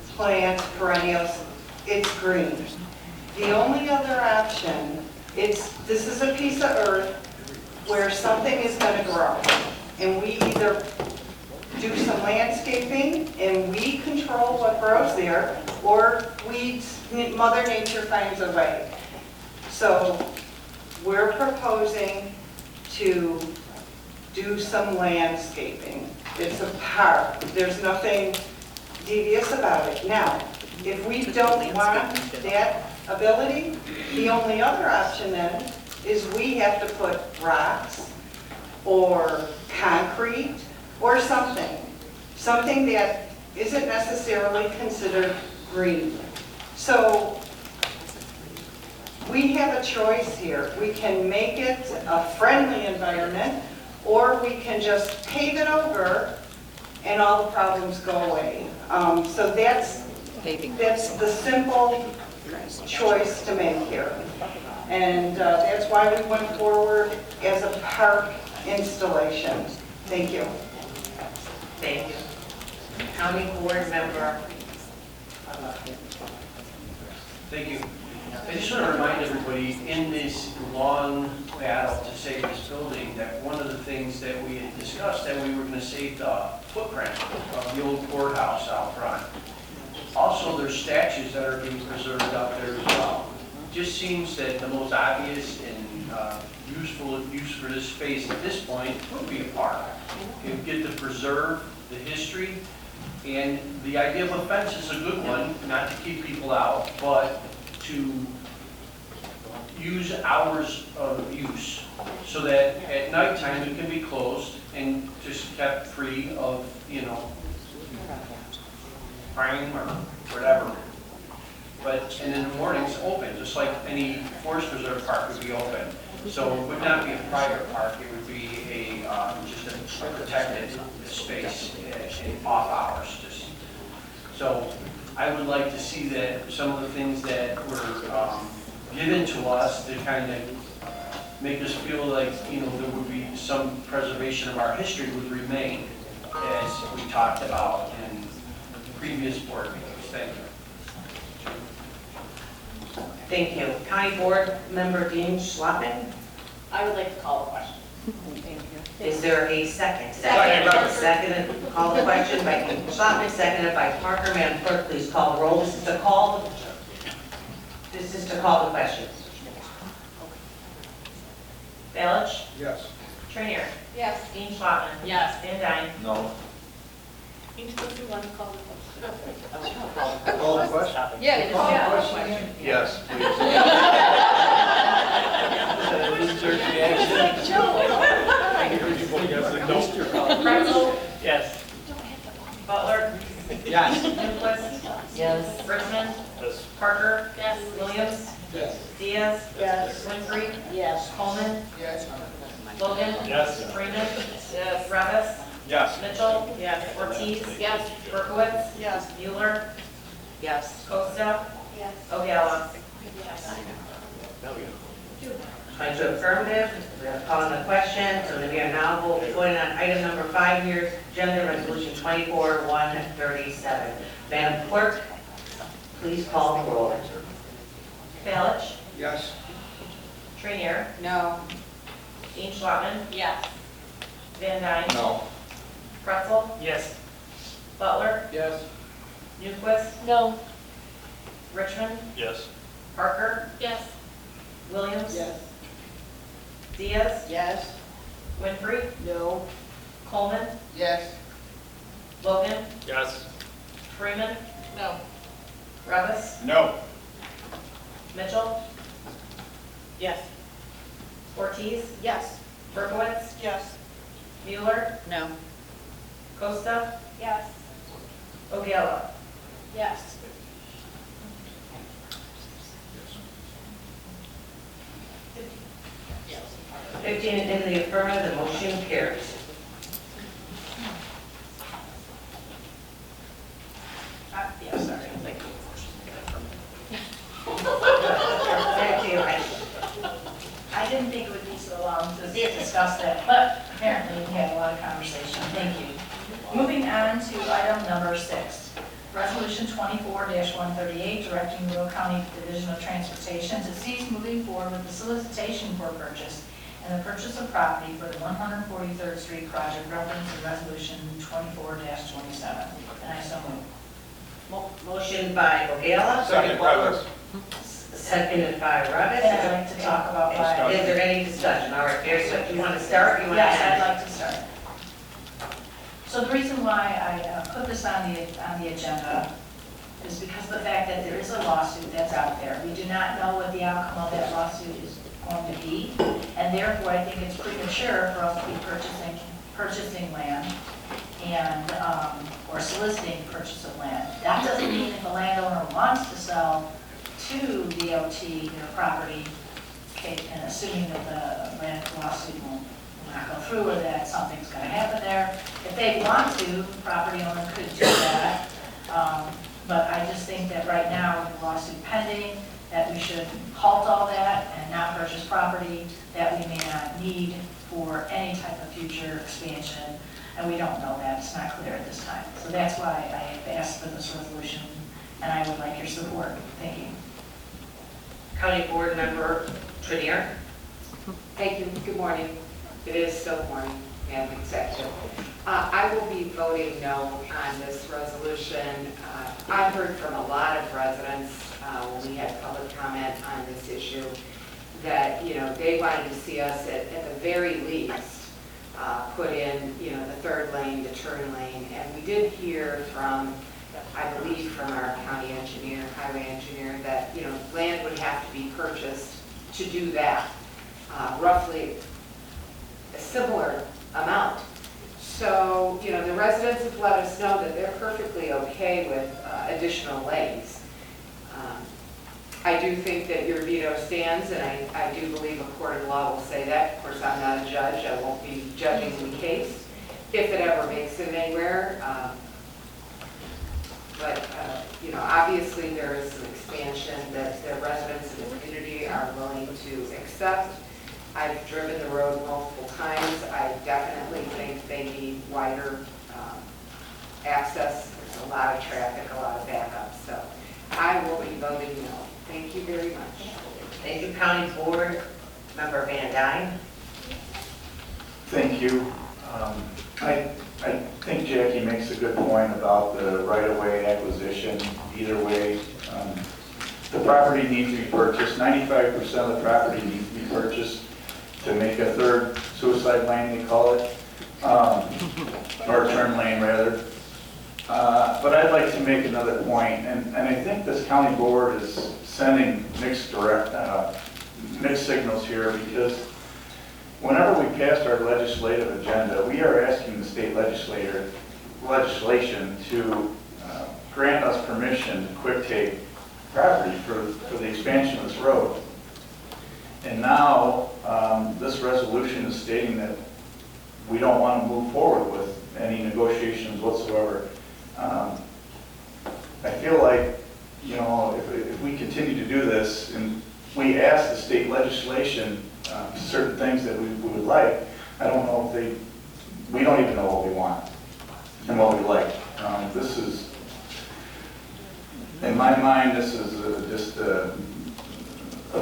plants, perennials, it's green. The only other option, this is a piece of earth where something is going to grow. And we either do some landscaping and we control what grows there, or Mother Nature finds a way. So we're proposing to do some landscaping. It's a park. There's nothing devious about it. Now, if we don't want that ability, the only other option then is we have to put rocks or concrete or something that isn't necessarily considered green. So we have a choice here. We can make it a friendly environment, or we can just pave it over and all the problems go away. So that's the simple choice to make here. And that's why we went forward as a park installation. Thank you. Thank you. County Board Member. Thank you. I just want to remind everybody in this long battle to save this building that one of the things that we had discussed, that we were going to save the footprint of the old courthouse out front. Also, there's statues that are being preserved out there as well. Just seems that the most obvious and useful use for this space at this point would be a park. You get to preserve the history, and the idea of a fence is a good one, not to keep people out, but to use hours of use so that at nighttime it can be closed and just kept free of, crime or whatever. But, and in the mornings open, just like any forest preserve park would be open. So it would not be a private park, it would be just a protected space in off hours. So I would like to see that some of the things that were given to us to kind of make us feel like, there would be some preservation of our history would remain, as we talked about in previous board meetings. Thank you. Thank you. County Board Member Dean Schlotman. I would like to call the question. Is there a second? Second. Call the question by Dean Schlotman, seconded by Parker. Madam Clerk, please call the roll. This is to call the question. Balich? Yes. Trainier? Yes. Dean Schlotman? Yes. Van Dyne? No. Each of you want to call the question? Call the question? Yeah, Call the question. Yes, please. Pretzel? Yes. Butler? Yes. Newquist? Yes. Richmond? Yes. Parker? Yes. Williams? Yes. Diaz? Yes. Winfrey? Yes. Coleman? Yes. Logan? Yes. Freeman? Yes. Travis? Yes. Mitchell? Yes. Ortiz? Yes. Berkowitz? Yes. Mueller? Yes. Costa? Yes. Ogalla? Yes. 22 affirmative. We are calling the question. So we are now voting on item number 5 here, Agenda Resolution 24-137. Madam Clerk, please call the roll. Balich? Yes. Trainier? No. Dean Schlotman? Yes. Van Dyne? No. Pretzel? Yes. Butler? Yes. Newquist? No. Richmond? Yes. Parker? Yes. Williams? Yes. Diaz? Yes. Winfrey? No. Coleman? Yes. Logan? Yes. Freeman? No. Revis, No. Mitchell, Yes. Ortiz, Yes. Berkowitz, Yes. Mueller, No. Costa, Yes. O'Gara. Yes. 15 in the affirmative, the motion carries. Yeah, sorry. Thank you. Back to you, Heidi. I didn't think it would be so long to discuss that, but apparently we had a lot of conversation. Thank you. Moving on to item number 6. Resolution 24-138, directing Will County Division of Transportation to cease moving forward with the solicitation for purchase and the purchase of property for the 143rd Street project referenced in Resolution 24-27. And I so move. Motion by O'Gara. Second, Revis. Seconded by And Revis. I'd like to talk about why. Is there any discussion? All right, Mary, so you want to start? You want to Yes, end? I'd like to start. So the reason why I put this on the agenda is because of the fact that there is a lawsuit that's out there. We do not know what the outcome of that lawsuit is going to be, and therefore I think it's premature for us to be purchasing land and, or soliciting purchase of land. That doesn't mean if a landowner wants to sell to DOT their property, okay, and assuming that the land lawsuit will not go through or that something's going to happen there. If they want to, the property owner could do that. But I just think that right now, with the lawsuit pending, that we should halt all that and not purchase property that we may not need for any type of future expansion. And we don't know that. It's not clear at this time. So that's why I have asked for this resolution, and I would like your support. Thank you. County Board Member Trinier. Thank you. Good morning. It is still morning, Madam Executive. I will be voting no on this resolution. I've heard from a lot of residents when we had public comment on this issue that, they wanted to see us at the very least put in, the third lane, the turn lane. And we did hear from, I believe from our county engineer, highway engineer, that, land would have to be purchased to do that, roughly a similar amount. So, the residents have let us know that they're perfectly okay with additional lanes. I do think that your veto stands, and I do believe a court of law will say that. Of course, I'm not a judge. I won't be judging the case if it ever makes it anywhere. But obviously there is some expansion that the residents in the community are willing to accept. I've driven the road multiple times. I definitely think they need wider access. There's a lot of traffic, a lot of backup. So I will be voting no. Thank you very much. Thank you, County Board Member Van Dyne. Thank you. I think Jackie makes a good point about the right-of-way acquisition. Either way, the property needs to be purchased. 95% of the property needs to be purchased to make a third suicide lane, they call it, or turn lane rather. But I'd like to make another point, and I think this county board is sending mixed signals here, because whenever we passed our legislative agenda, we are asking the state legislation to grant us permission to quick take property for the expansion of this road. And now, this resolution is stating that we don't want to move forward with any negotiations whatsoever. I feel like, if we continue to do this, and we ask the state legislation certain things that we would like, I don't know if we don't even know what we want and what we like. This is, in my mind, this is just a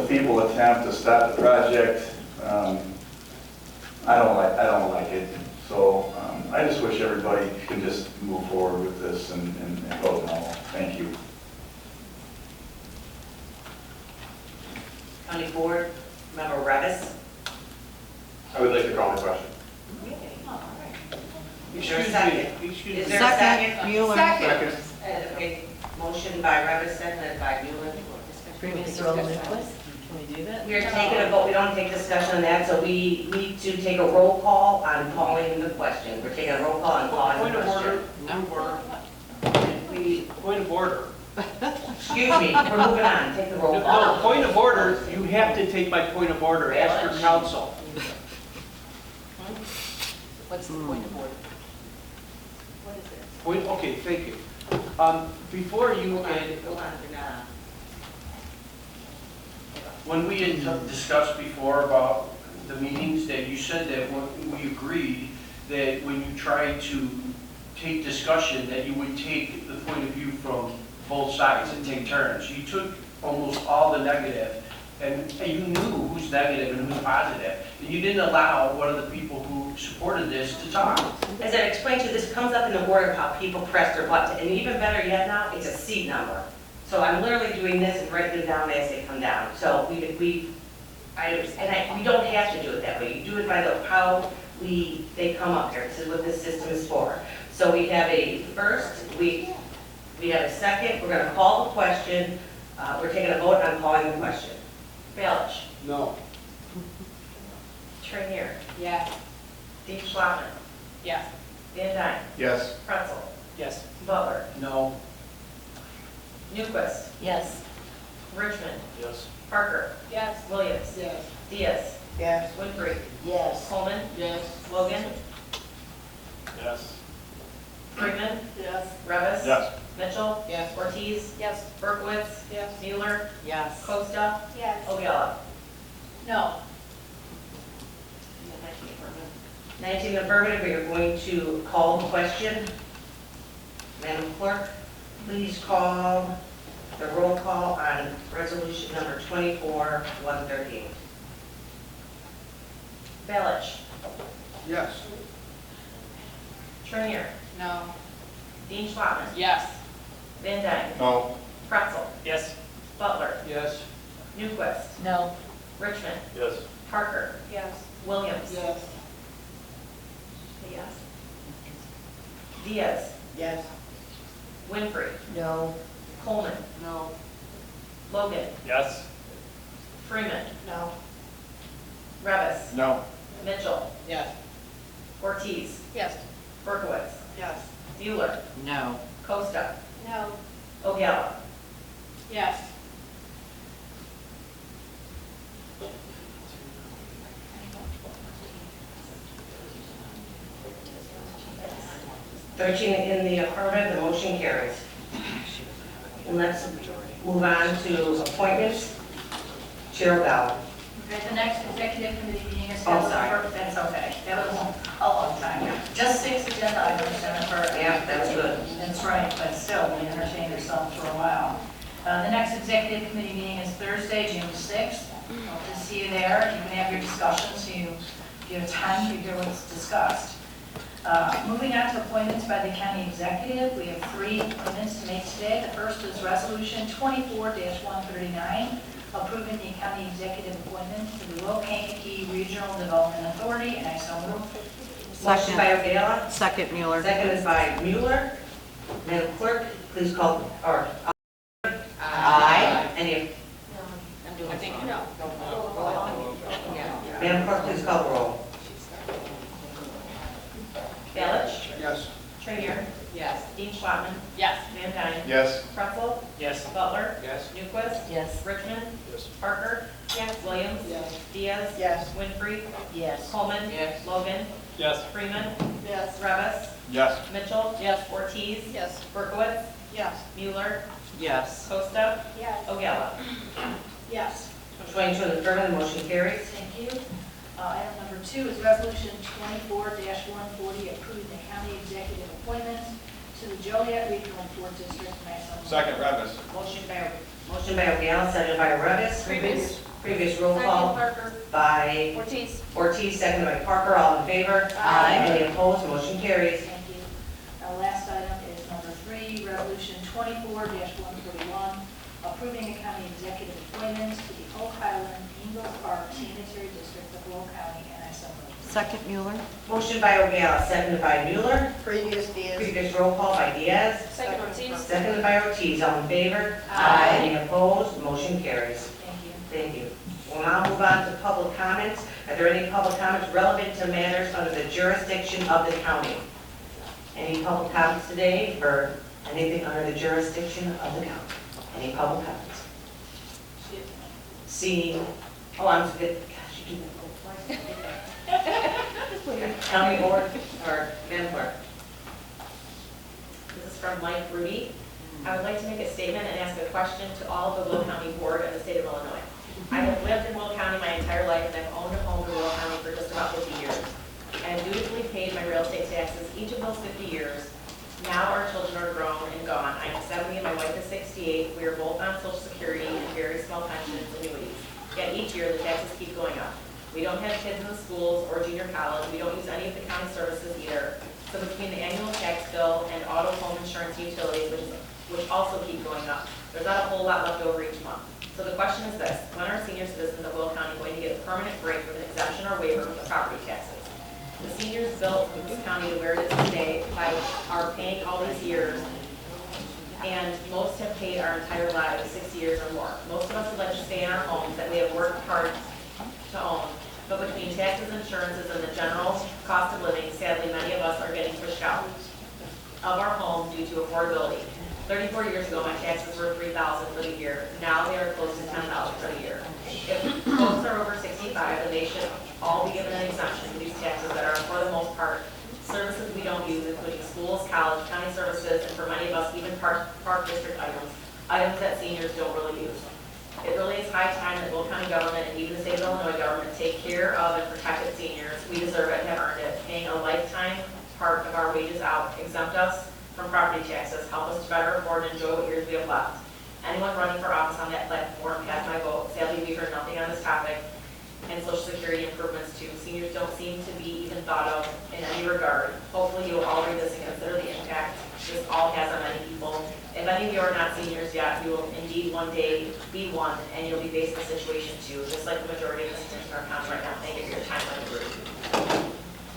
feeble attempt to stop the project. I don't like it. So I just wish everybody can just move forward with this and vote no. Thank you. County Board Member Revis. I would like to call the question. Is there a second? Is there a Second, second? Mueller. Okay. Motion by Revis, seconded by Newland. Mr. Olmstead, can we do that? We are taking a vote, we don't take discussion on that, so we need to take a roll call on calling the question. We're taking a roll call on calling Point the of question. order. Point of order. Excuse me, we're moving on, take the roll No, call. point of order, you have to take my point of order, ask your counsel. What's the point of order? What is it? Point, okay, thank you. Before you had, when we had discussed before about the meetings, that you said that when we agreed that when you tried to take discussion, that you would take the point of view from both sides and take turns. You took almost all the negative, and you knew who's negative and who's positive, and you didn't allow one of the people who supported this to talk. As I explained to you, this comes up in the order of how people press their button, and even better yet now, it's a seat number. So I'm literally doing this and writing them down as they come down. So we don't have to do it that way. You do it by how they come up here. This is what this system is for. So we have a first, we have a second, we're gonna call the question, we're taking a vote on calling the question. Baelish. No. Trinier. Yes. Dean Schwabman. Yes. Van Dyne. Yes. Pretzel. Yes. Butler. No. Newquist. Yes. Richmond. Yes. Parker. Yes. Williams. Yes. Diaz. Yes. Winfrey. Yes. Coleman. Yes. Logan. Yes. Freeman. Yes. Revis. Yes. Mitchell. Yes. Ortiz. Yes. Berkowitz. Yes. Mueller. Yes. Costa. Yes. O'Gara. No. 19 affirmative, we are going to call the question. Madam Clerk, please call the roll call on resolution number 24-138. Baelish. Yes. Trinier. No. Dean Schwabman. Yes. Van Dyne. No. Pretzel. Yes. Butler. Yes. Newquist. No. Richmond. Yes. Parker. Yes. Williams. Yes. Yes. Diaz. Yes. Winfrey. No. Coleman. No. Logan. Yes. Freeman. No. Revis. No. Mitchell. Yes. Ortiz. Yes. Berkowitz. Yes. Mueller. No. Costa. No. O'Gara. Yes. Thirteen in the affirmative, the motion carries. And let's move on to appointments. Chair O'Dowd. Okay, the next executive committee meeting is Oh, scheduled sorry. for, that's okay, that was a long time. Just 6 agenda items, Jennifer. Yeah, that's good. That's right, but still, we entertained ourselves for a while. The next executive committee meeting is Thursday, June 6th. Hope to see you there. You can have your discussions, so you have time to hear what's discussed. Moving on to appointments by the county executive, we have 3 appointments to make today. The first is Resolution 24-139, approving the county executive appointment to the Will Kankakee Regional Development Authority, and I so move. Motion by O'Gara, Second, Mueller. seconded by Mueller. Madam Clerk, please call, or, Aye. any, I think no. Madam Clerk, please call the roll. Baelish. Yes. Trinier. Yes. Dean Schwabman. Yes. Van Dyne. Yes. Pretzel. Yes. Butler. Yes. Newquist. Yes. Richmond. Yes. Parker. Yes. Williams. Yes. Diaz. Yes. Winfrey. Yes. Coleman. Yes. Logan. Yes. Freeman. Yes. Revis. Yes. Mitchell. Yes. Ortiz. Yes. Berkowitz. Yes. Mueller. Yes. Costa. Yes. O'Gara. Yes. 22 in the affirmative, the motion carries. Thank you. Item number 2 is Resolution 24-140, approving the county executive appointments to the Joliet Regional Board District, and I so move. Second, Revis. Motion by O'Gara, seconded by Revis. Previous roll call Parker. by Ortiz. Ortiz, seconded by Parker, all in favor? Aye. Any opposed, motion carries. Thank you. Last item is number 3, Resolution 24-141, approving the county executive appointments to the Oak Highland Ingalls Park Sanitary District of Will County, and I so move. Second, Mueller. Motion by O'Gara, seconded by Mueller. Previous Diaz. Previous roll call by Diaz. Second, Ortiz. Seconded by Ortiz, all in favor? Aye. Any opposed? Motion carries. Thank you. Thank you. We'll now move on to public comments. Are there any public comments relevant to matters under the jurisdiction of the county? Any public comments today for anything under the jurisdiction of the county? Any public comments? Seeing, oh, I'm good. Gosh, you do that twice. County board or Madam Clerk? This is from Mike Rudy. I would like to make a statement and ask a question to all of the Will County Board of the state of Illinois. I have lived in Will County my entire life and I've owned a home in Will County for just about 50 years. I have dutifully paid my real estate taxes each of those 50 years. Now our children are grown and gone. I am 70 and my wife is 68. We are both on Social Security and very small pensions and annuities. Yet each year the taxes keep going up. We don't have kids in the schools or junior college. We don't use any of the county services either. So between the annual tax bill and auto, home insurance, and utilities, which also keep going up, there's not a whole lot left over each month. So the question is this: when are senior citizens of Will County going to get a permanent break with an exemption or waiver from the property taxes? The seniors built this county to where it is today are paying all these years, and most have paid our entire lives, 60 years or more. Most of us would like to stay in our homes that we have worked hard to own, but between taxes, insurances, and the general cost of living, sadly, many of us are getting pushed out of our homes due to affordability. 34 years ago, my taxes were $3,000 for the year. Now they are close to $10,000 for the year. If folks are over 65, then they should all be given an exemption to these taxes that are, for the most part, services we don't use, including schools, college, county services, and for many of us, even park district items that seniors don't really use. It really is high time that Will County government and even the state of Illinois government take care of and protect its seniors. We deserve it and have earned it. Paying a lifetime part of our wages out, exempt us from property taxes, help us to better afford and enjoy what years we have left. Anyone running for office on that platform has my vote. Sadly, we've heard nothing on this topic, and Social Security improvements too. Seniors don't seem to be even thought of in any regard. Hopefully you will all read this and consider the impact this all has on many people. If any of you are not seniors yet, you will indeed one day be one, and you'll be facing a situation too, just like the majority of the seniors in our county right now. Thank you for your time on the group.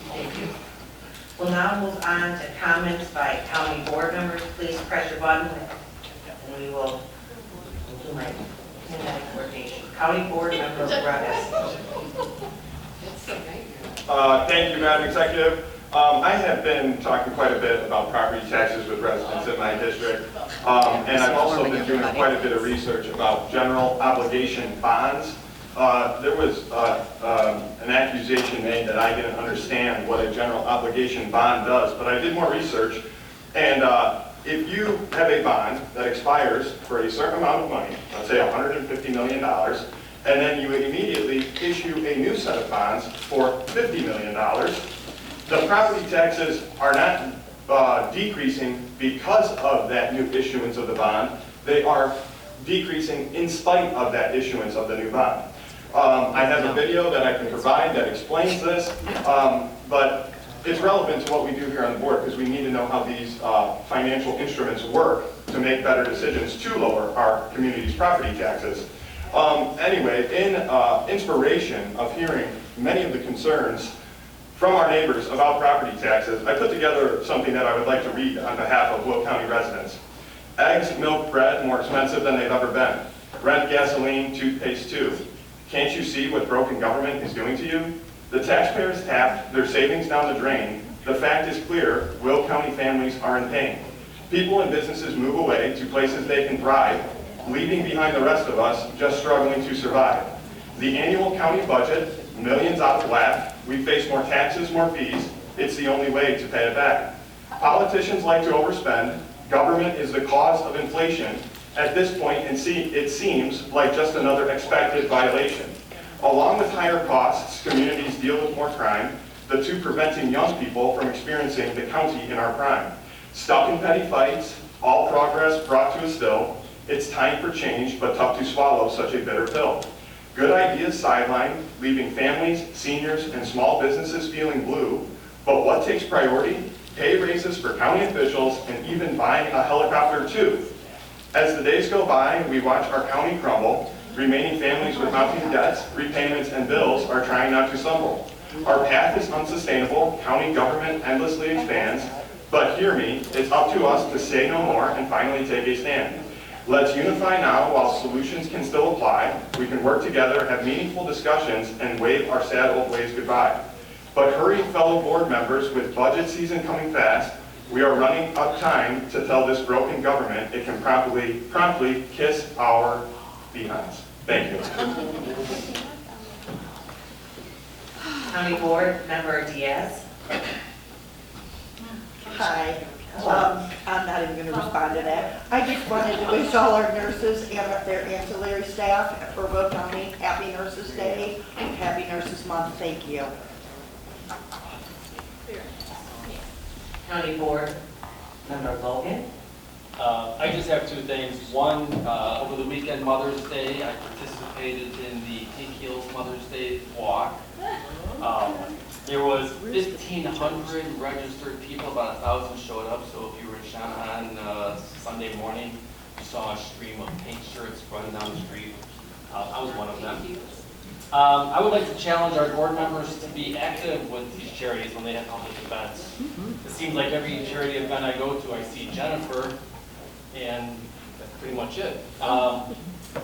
Thank you. We'll now move on to comments by county board members. Please press your button, and we will do my kinetic coordination. County board member Revis. Thank you, Madam Executive. I have been talking quite a bit about property taxes with residents in my district, and I've also been doing quite a bit of research about general obligation bonds. There was an accusation made that I didn't understand what a general obligation bond does, but I did more research, and if you have a bond that expires for a certain amount of money, let's say $150 million, and then you immediately issue a new set of bonds for $50 million, the property taxes are not decreasing because of that new issuance of the bond. They are decreasing in spite of that issuance of the new bond. I have a video that I can provide that explains this, but it's relevant to what we do here on the board because we need to know how these financial instruments work to make better decisions to lower our community's property taxes. Anyway, in inspiration of hearing many of the concerns from our neighbors about property taxes, I put together something that I would like to read on behalf of Will County residents. Eggs, milk, bread, more expensive than they've ever been. Rent, gasoline, toothpaste too. Can't you see what broken government is doing to you? The taxpayers tapped their savings down the drain. The fact is clear, Will County families are in pain. People and businesses move away to places they can thrive, leaving behind the rest of us just struggling to survive. The annual county budget, millions out of whack. We face more taxes, more fees. It's the only way to pay it back. Politicians like to overspend. Government is the cause of inflation. At this point, it seems like just another expected violation. Along with higher costs, communities deal with more crime, the two preventing young people from experiencing the county in our prime. Stuck in petty fights, all progress brought to a still. It's time for change, but tough to swallow such a bitter pill. Good ideas sidelined, leaving families, seniors, and small businesses feeling blue. But what takes priority? Pay raises for county officials and even buying a helicopter too. As the days go by, we watch our county crumble. Remaining families with mounting debts, repayments, and bills are trying not to stumble. Our path is unsustainable. County government endlessly expands. But hear me, it's up to us to say no more and finally take a stand. Let's unify now while solutions can still apply. We can work together, have meaningful discussions, and wave our sad old ways goodbye. But hurry, fellow board members, with budget season coming fast, we are running out of time to tell this broken government it can promptly kiss our behinds. Thank you. County Board Member Diaz. Hi. I'm not even going to respond to that. I just wanted to wish all our nurses and their ancillary staff at Fairfield County Happy Nurses Day and Happy Nurses Month. Thank you. County Board Member Logan. I just have two things. One, over the weekend, Mother's Day, I participated in the Pink Heels Mother's Day walk. There was 1,500 registered people, about 1,000 showed up, so if you were in Shanahan Sunday morning, you saw a stream of pink shirts running down the street. I was one of them. I would like to challenge our board members to be active with these charities when they have public events. It seems like every charity event I go to, I see Jennifer, and that's pretty much it.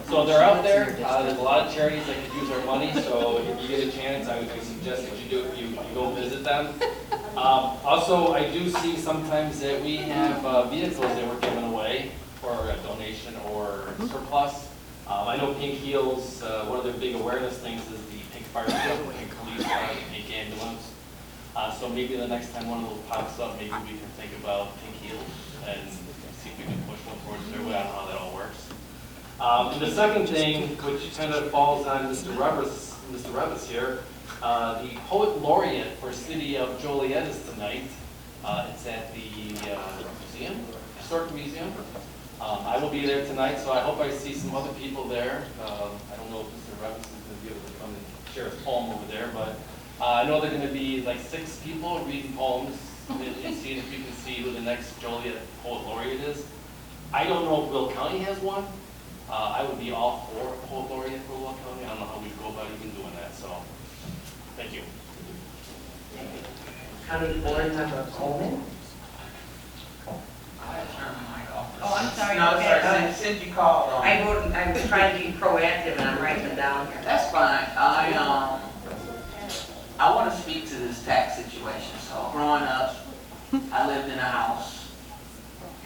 So they're out there. There's a lot of charities that could use our money, so if you get a chance, I would suggest that you go visit them. Also, I do see sometimes that we have vehicles that we're giving away for a donation or surplus. I know Pink Heels, one of their big awareness things is the Pink Fire Truck, the Pink Police Car, the Pink Ambulance. So maybe the next time one of those pops up, maybe we can think about Pink Heels and see if we can push one towards their way. I don't know how that all works. And the second thing, which kind of falls on Mr. Revis here, the Poet Laureate for City of Joliet is tonight. It's at the museum, Historic Museum. I will be there tonight, so I hope I see some other people there. I don't know if Mr. Revis is going to be able to come and share his poem over there, but I know there are going to be like 6 people reading poems and seeing if you can see who the next Joliet Poet Laureate is. I don't know if Will County has one. I would be all for a Poet Laureate for Will County. I don't know how we go about even doing that, so thank you. County Board Member Coleman. Oh, I'm sorry. No, Okay, sorry, since you called on. I'm trying to be proactive and I'm writing them down here. That's fine. I want to speak to this tax situation. So growing up, I lived in a house.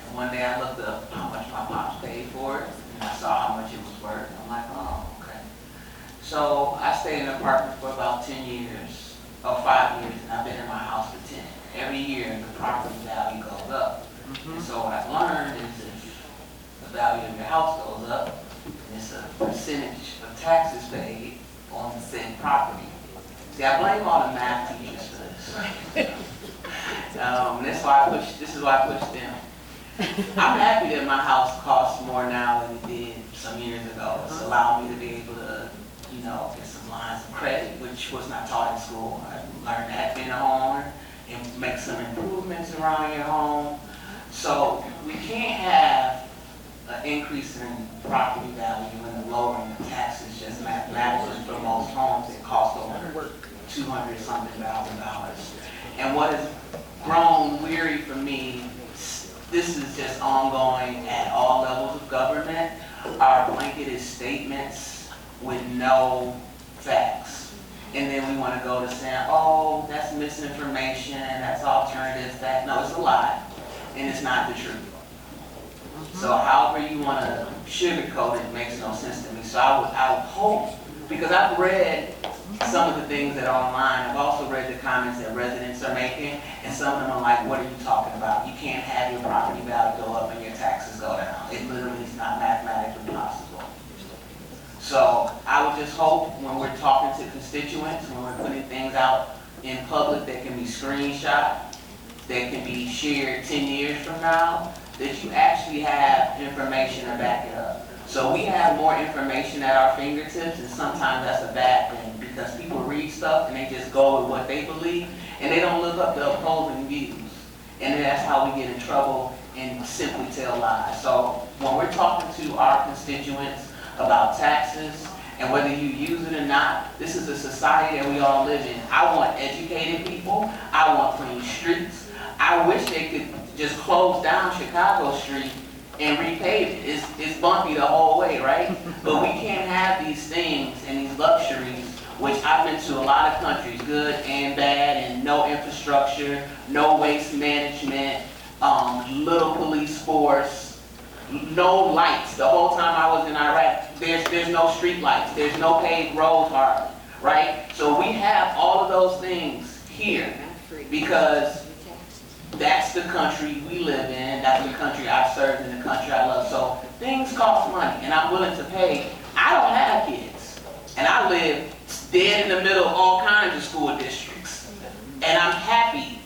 And one day I looked up how much my pops paid for it, and I saw how much it was worth. And I'm like, oh, okay. So I stayed in an apartment for about 10 years, or 5 years, and I've been in my house for 10. Every year, the property value goes up. And so what I've learned is if the value of your house goes up, it's a percentage of taxes paid on the said property. See, I blame all the math teachers for this. This is why I pushed them. I'm happy that my house costs more now than it did some years ago. It's allowed me to be able to, get some lines of credit, which was not taught in school. I learned that being a homeowner and make some improvements around your home. So we can't have an increase in property value and the lowering of taxes just mathematically for most homes that cost over $200-something thousand. And what has grown weary for me, this is just ongoing at all levels of government, are blanketed statements with no facts. And then we want to go to saying, oh, that's misinformation, that's alternatives, no, it's a lie. And it's not the truth. So however you want to sugarcoat it makes no sense to me. So I would hope, because I've read some of the things that are online, I've also read the comments that residents are making, and some of them are like, what are you talking about? You can't have your property value go up and your taxes go down. It literally is not mathematically possible. So I would just hope when we're talking to constituents, when we're putting things out in public that can be screenshot, that can be shared 10 years from now, that you actually have information to back it up. So we have more information at our fingertips, and sometimes that's a bad thing because people read stuff and they just go with what they believe, and they don't look up the opposing views. And that's how we get in trouble and simply tell lies. So when we're talking to our constituents about taxes, and whether you use it or not, this is a society that we all live in. I want educated people. I want clean streets. I wish they could just close down Chicago Street and repave it. It's bumpy the whole way, right? But we can't have these things and these luxuries, which I've been to a lot of countries, good and bad, and no infrastructure, no waste management, little police force, no lights. The whole time I was in Iraq, there's no street lights, there's no paved roads hardly, right? So we have all of those things here because that's the country we live in, that's the country I've served and the country I love. So things cost money and I'm willing to pay. I don't have kids and I live dead in the middle of all kinds of school districts. And I'm happy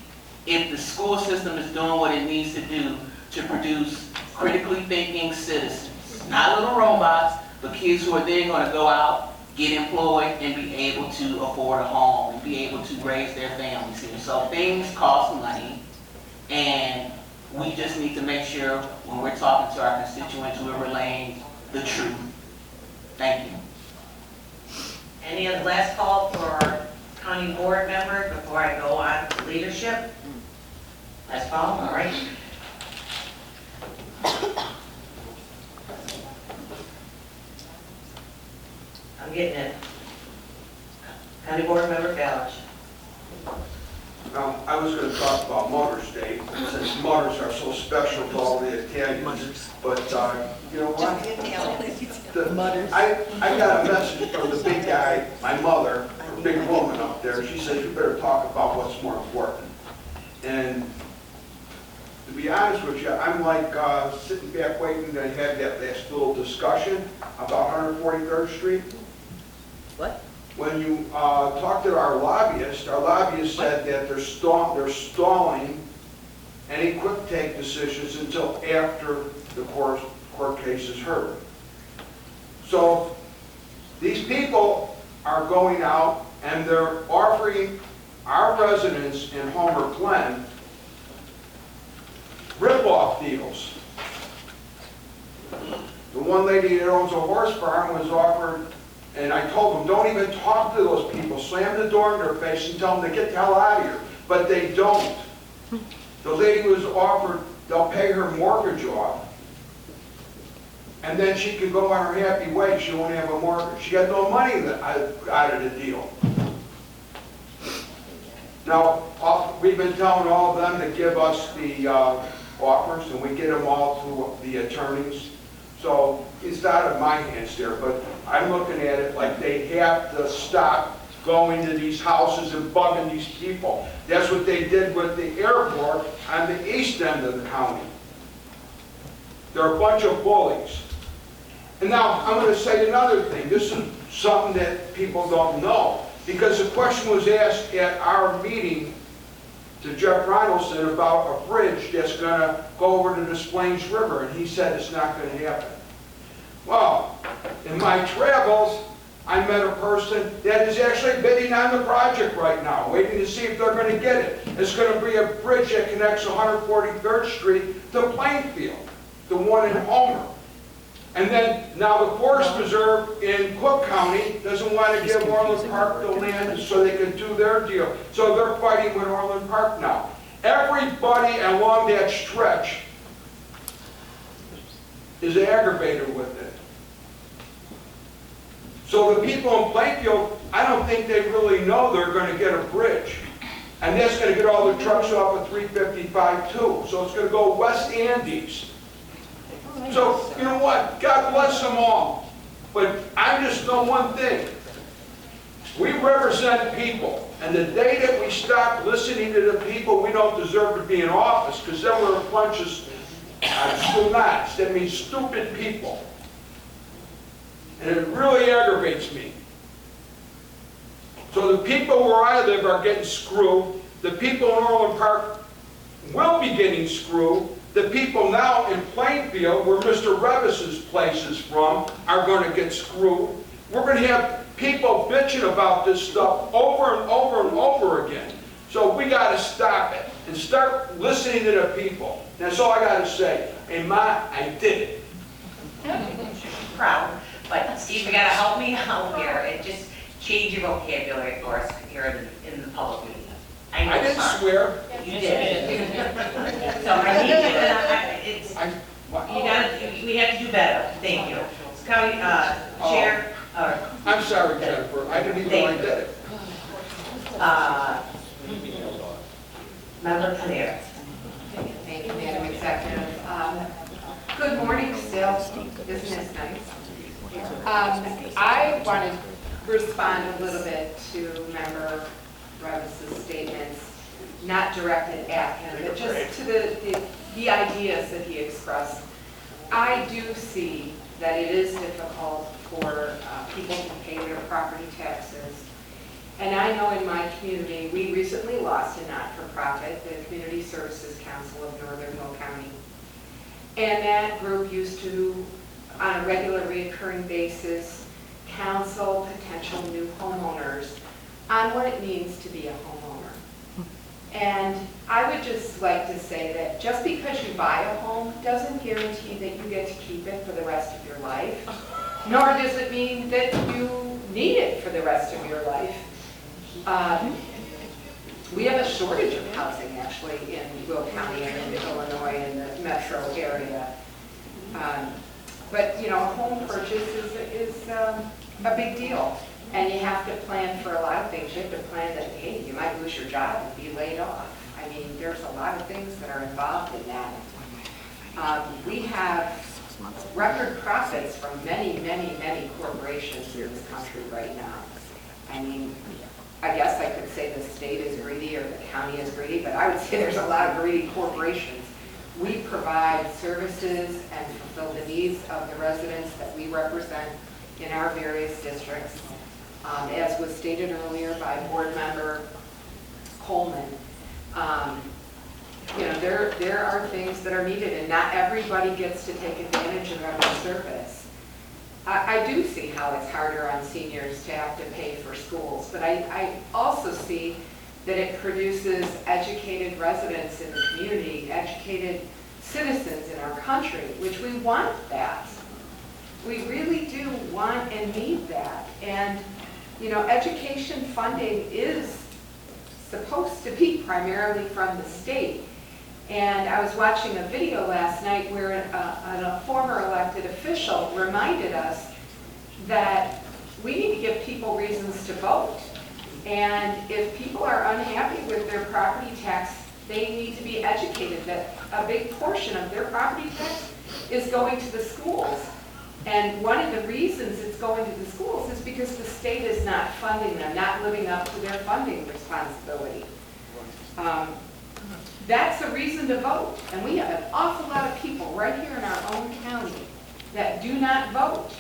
if the school system is doing what it needs to do to produce critically thinking citizens. Not little robots, but kids who are then going to go out, get employed, and be able to afford a home, and be able to raise their families here. So things cost money, and we just need to make sure when we're talking to our constituents, we're relaying the truth. Thank you. Any other last call for county board members before I go on to leadership? Last call, all right. I'm getting it. County board member Balch. Now, I was going to talk about Mother's Day, since mothers are so special to all the Italians. But, you know what? I got a message from the big guy, my mother, a big woman up there. She said, you better talk about what's more important. And to be honest with you, I'm like sitting back waiting to have that last little discussion about 143rd Street. What? When you talked to our lobbyist said that they're stalling any quick take decisions until after the court case is heard. So these people are going out and they're offering our residents in Homer Glen rip-off deals. The one lady that owns a horse farm was offered, and I told them, don't even talk to those people. Slam the door in their face and tell them to get the hell out of here. But they don't. The lady was offered, they'll pay her mortgage off, and then she can go on her happy way. She won't have a mortgage. She got no money out of the deal. Now, we've been telling all of them to give us the offers, and we get them all to the attorneys. So it's out of my hands there, but I'm looking at it like they have to stop going to these houses and bugging these people. That's what they did with the airport on the east end of the county. They're a bunch of bullies. And now I'm going to say another thing. This is something that people don't know. Because the question was asked at our meeting to Jeff Ronaldson about a bridge that's going to go over to the Plains River, and he said it's not going to happen. Well, in my travels, I met a person that is actually bidding on the project right now, waiting to see if they're going to get it. It's going to be a bridge that connects 143rd Street to Plainfield, the one in Homer. And then, now the Forest Preserve in Cook County doesn't want to give Orland Park the land so they can do their deal. So they're fighting with Orland Park now. Everybody along that stretch is aggravated with it. So the people in Plainfield, I don't think they really know they're going to get a bridge. And that's going to get all the trucks off of 355 too. So it's going to go West Andes. So, you know what? God bless them all. But I just know one thing. We represent people. And the day that we stop listening to the people, we don't deserve to be in office, because then we're a bunch of stunats. That means stupid people. And it really aggravates me. So the people where I live are getting screwed. The people in Orland Park will be getting screwed. The people now in Plainfield, where Mr. Revis's place is from, are going to get screwed. We're going to have people bitching about this stuff over and over and over again. So we got to stop it and start listening to the people. That's all I got to say. Hey, Ma, I did it. Proud. But Steve, you got to help me out here and just change your vocabulary for us here in the public meeting. I didn't swear. You did. So I need you, it's, you gotta, we have to do better. Thank you. County, Chair, I'm sorry, Jennifer, I didn't even know I did it. Member Panera. Thank you, Madam Executive. Good morning still, isn't this nice? I want to respond a little bit to Member Revis's statements, not directed at him, but just to the ideas that he expressed. I do see that it is difficult for people to pay their property taxes. And I know in my community, we recently lost a not-for-profit, the Community Services Council of Northern Will County. And that group used to, on a regular recurring basis, counsel potential new homeowners on what it means to be a homeowner. And I would just like to say that just because you buy a home doesn't guarantee that you get to keep it for the rest of your life, nor does it mean that you need it for the rest of your life. We have a shortage of housing actually in Will County and in Illinois in the metro area. But you know, home purchase is a big deal. And you have to plan for a lot of things. You have to plan that, hey, you might lose your job and be laid off. I mean, there's a lot of things that are involved in that. We have record profits from many, many, many corporations in this country right now. I mean, I guess I could say the state is greedy or the county is greedy, but I would say there's a lot of greedy corporations. We provide services and fulfill the needs of the residents that we represent in our various districts. As was stated earlier by Board Member Coleman, you know, there are things that are needed, and not everybody gets to take advantage of every service. I do see how it's harder on seniors to have to pay for schools, but I also see that it produces educated residents in the community, educated citizens in our country, which we want that. We really do want and need that. And you know, education funding is supposed to be primarily from the state. And I was watching a video last night where a former elected official reminded us that we need to give people reasons to vote. And if people are unhappy with their property tax, they need to be educated that a big portion of their property tax is going to the schools. And one of the reasons it's going to the schools is because the state is not funding them, not living up to their funding responsibility. That's a reason to vote. And we have an awful lot of people right here in our own county that do not vote.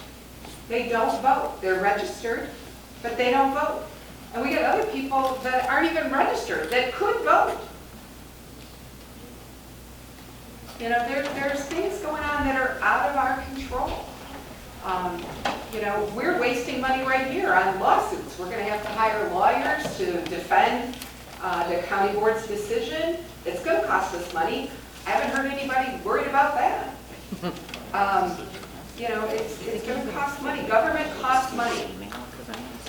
They don't vote. They're registered, but they don't vote. And we got other people that aren't even registered that could vote. You know, there's things going on that are out of our control. You know, we're wasting money right here on lawsuits. We're going to have to hire lawyers to defend the county board's decision. It's going to cost us money. I haven't heard anybody worried about that. You know, it's going to cost money. Government costs money.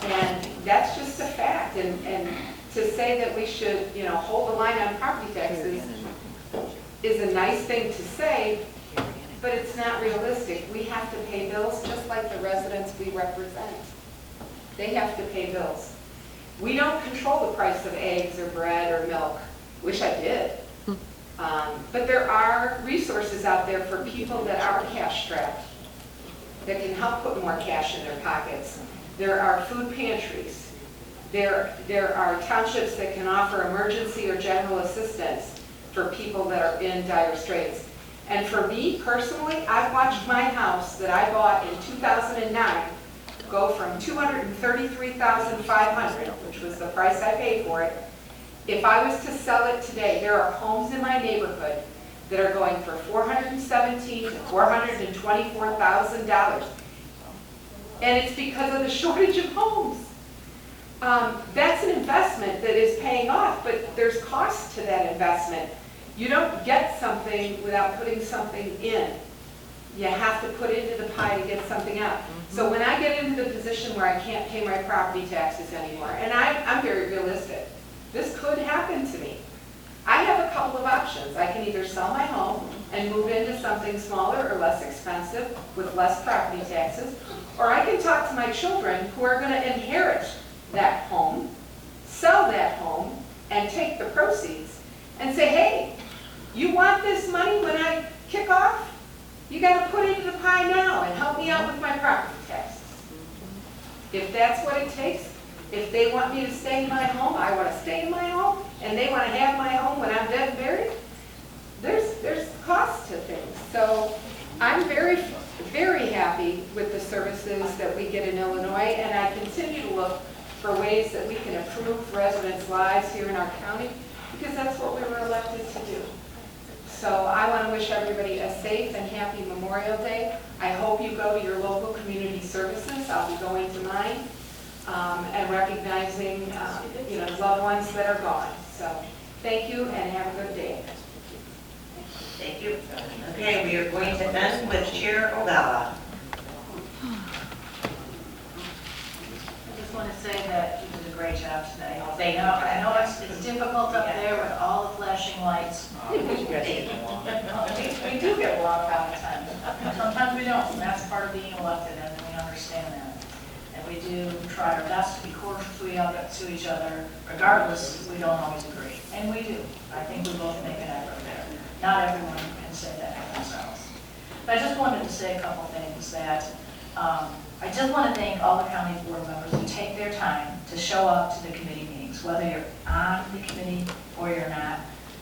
And that's just a fact. And to say that we should, you know, hold the line on property taxes is a nice thing to say, but it's not realistic. We have to pay bills just like the residents we represent. They have to pay bills. We don't control the price of eggs or bread or milk. Wish I did. But there are resources out there for people that are cash strapped, that can help put more cash in their pockets. There are food pantries. There are townships that can offer emergency or general assistance for people that are in dire straits. And for me personally, I've watched my house that I bought in 2009 go from $233,500, which was the price I paid for it. If I was to sell it today, there are homes in my neighborhood that are going for $417,000 to $424,000. And it's because of the shortage of homes. That's an investment that is paying off, but there's cost to that investment. You don't get something without putting something in. You have to put into the pie to get something out. So when I get into the position where I can't pay my property taxes anymore, and I'm very realistic, this could happen to me. I have a couple of options. I can either sell my home and move into something smaller or less expensive with less property taxes, or I can talk to my children who are going to inherit that home, sell that home, and take the proceeds and say, hey, you want this money when I kick off? You got to put it in the pie now and help me out with my property taxes. If that's what it takes, if they want me to stay in my home, I want to stay in my home, and they want to have my home when I'm dead and buried, there's cost to things. So I'm very, very happy with the services that we get in Illinois, and I continue to look for ways that we can improve residents' lives here in our county, because that's what we were elected to do. So I want to wish everybody a safe and happy Memorial Day. I hope you go to your local community services. I'll be going to mine, and recognizing loved ones that are gone. So thank you and have a good day. Thank you. Okay, we are going to end with Chair Odella. I just want to say that you did a great job today. I know it's difficult up there with all the flashing lights. We do get walked out of time. Sometimes we don't, and that's part of being elected, and we understand that. And we do try our best to be cordial to each other, regardless, we don't always agree. And we do. I think we both make an effort there. Not everyone can say that for themselves. But I just wanted to say a couple things that, I just want to thank all the county board members who take their time to show up to the committee meetings, whether you're on the committee or you're not,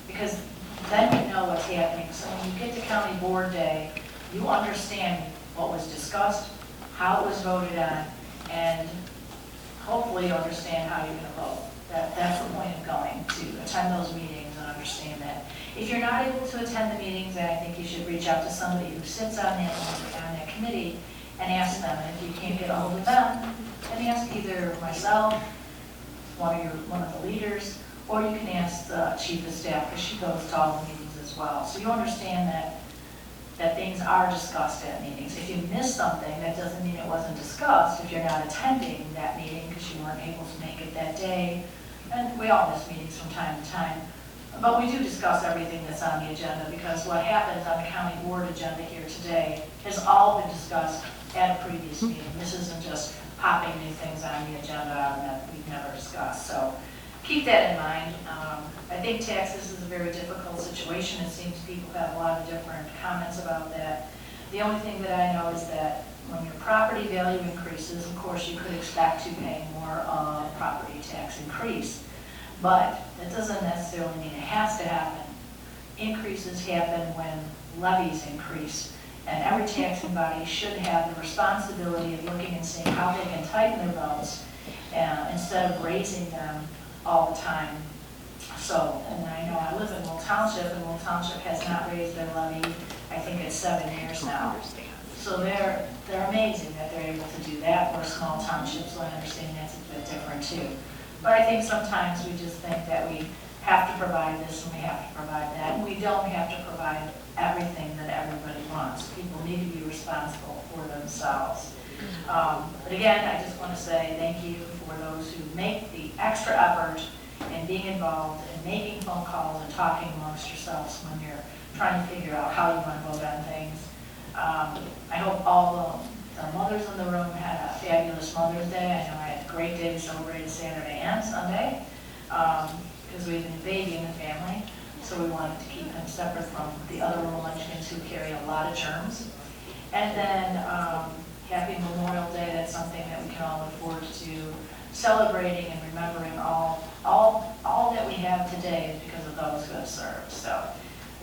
because then you know what's happening. So when you get to county board day, you understand what was discussed, how it was voted on, and hopefully you understand how you're going to vote. That's the point of going to attend those meetings and understand that. If you're not able to attend the meetings, then I think you should reach out to somebody who sits on that committee and ask them. And if you can't get a hold of them, then ask either myself, one of the leaders, or you can ask the chief of staff, because she goes to all the meetings as well. So you understand that things are discussed at meetings. If you miss something, that doesn't mean it wasn't discussed if you're not attending that meeting because you weren't able to make it that day. And we all miss meetings from time to time. But we do discuss everything that's on the agenda, because what happens on the county board agenda here today has all been discussed at a previous meeting. This isn't just popping new things on the agenda that we've never discussed. So keep that in mind. I think taxes is a very difficult situation. It seems people have a lot of different comments about that. The only thing that I know is that when your property value increases, of course, you could expect to pay more property tax increase. But that doesn't necessarily mean it has to happen. Increases happen when levies increase. And every taxing body should have the responsibility of looking and seeing how they can tighten their belts instead of raising them all the time. So, and I know I live in Will Township, and Will Township has not raised their levy, I think it's 7 years now. So they're amazing that they're able to do that. We're a small township, so I understand that's a bit different too. But I think sometimes we just think that we have to provide this and we have to provide that, and we don't have to provide everything that everybody wants. People need to be responsible for themselves. But again, I just want to say thank you for those who make the extra effort in being involved and making phone calls and talking amongst yourselves when you're trying to figure out how you want to vote on things. I hope all the mothers in the room had a fabulous Mother's Day. I know I had a great day to celebrate Saturday and Sunday because we have a baby in the family. So we wanted to keep them separate from the other little munchkins who carry a lot of germs. And then happy Memorial Day. That's something that we can all look forward to celebrating and remembering all that we have today is because of those who have served. So I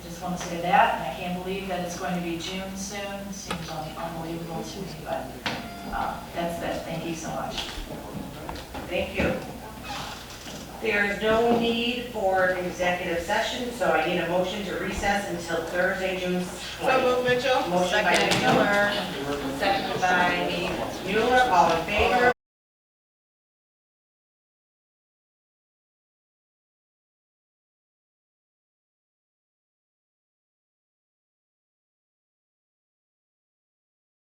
just want to say that, and I can't believe that it's going to be June soon. It seems unbelievable to me, but that's that. Thank you so much. Thank you. There is no need for an executive session, so I need a motion to recess until Thursday, June 20th. So move, Mitchell. Motion by Mueller, seconded by Mueller. All in favor?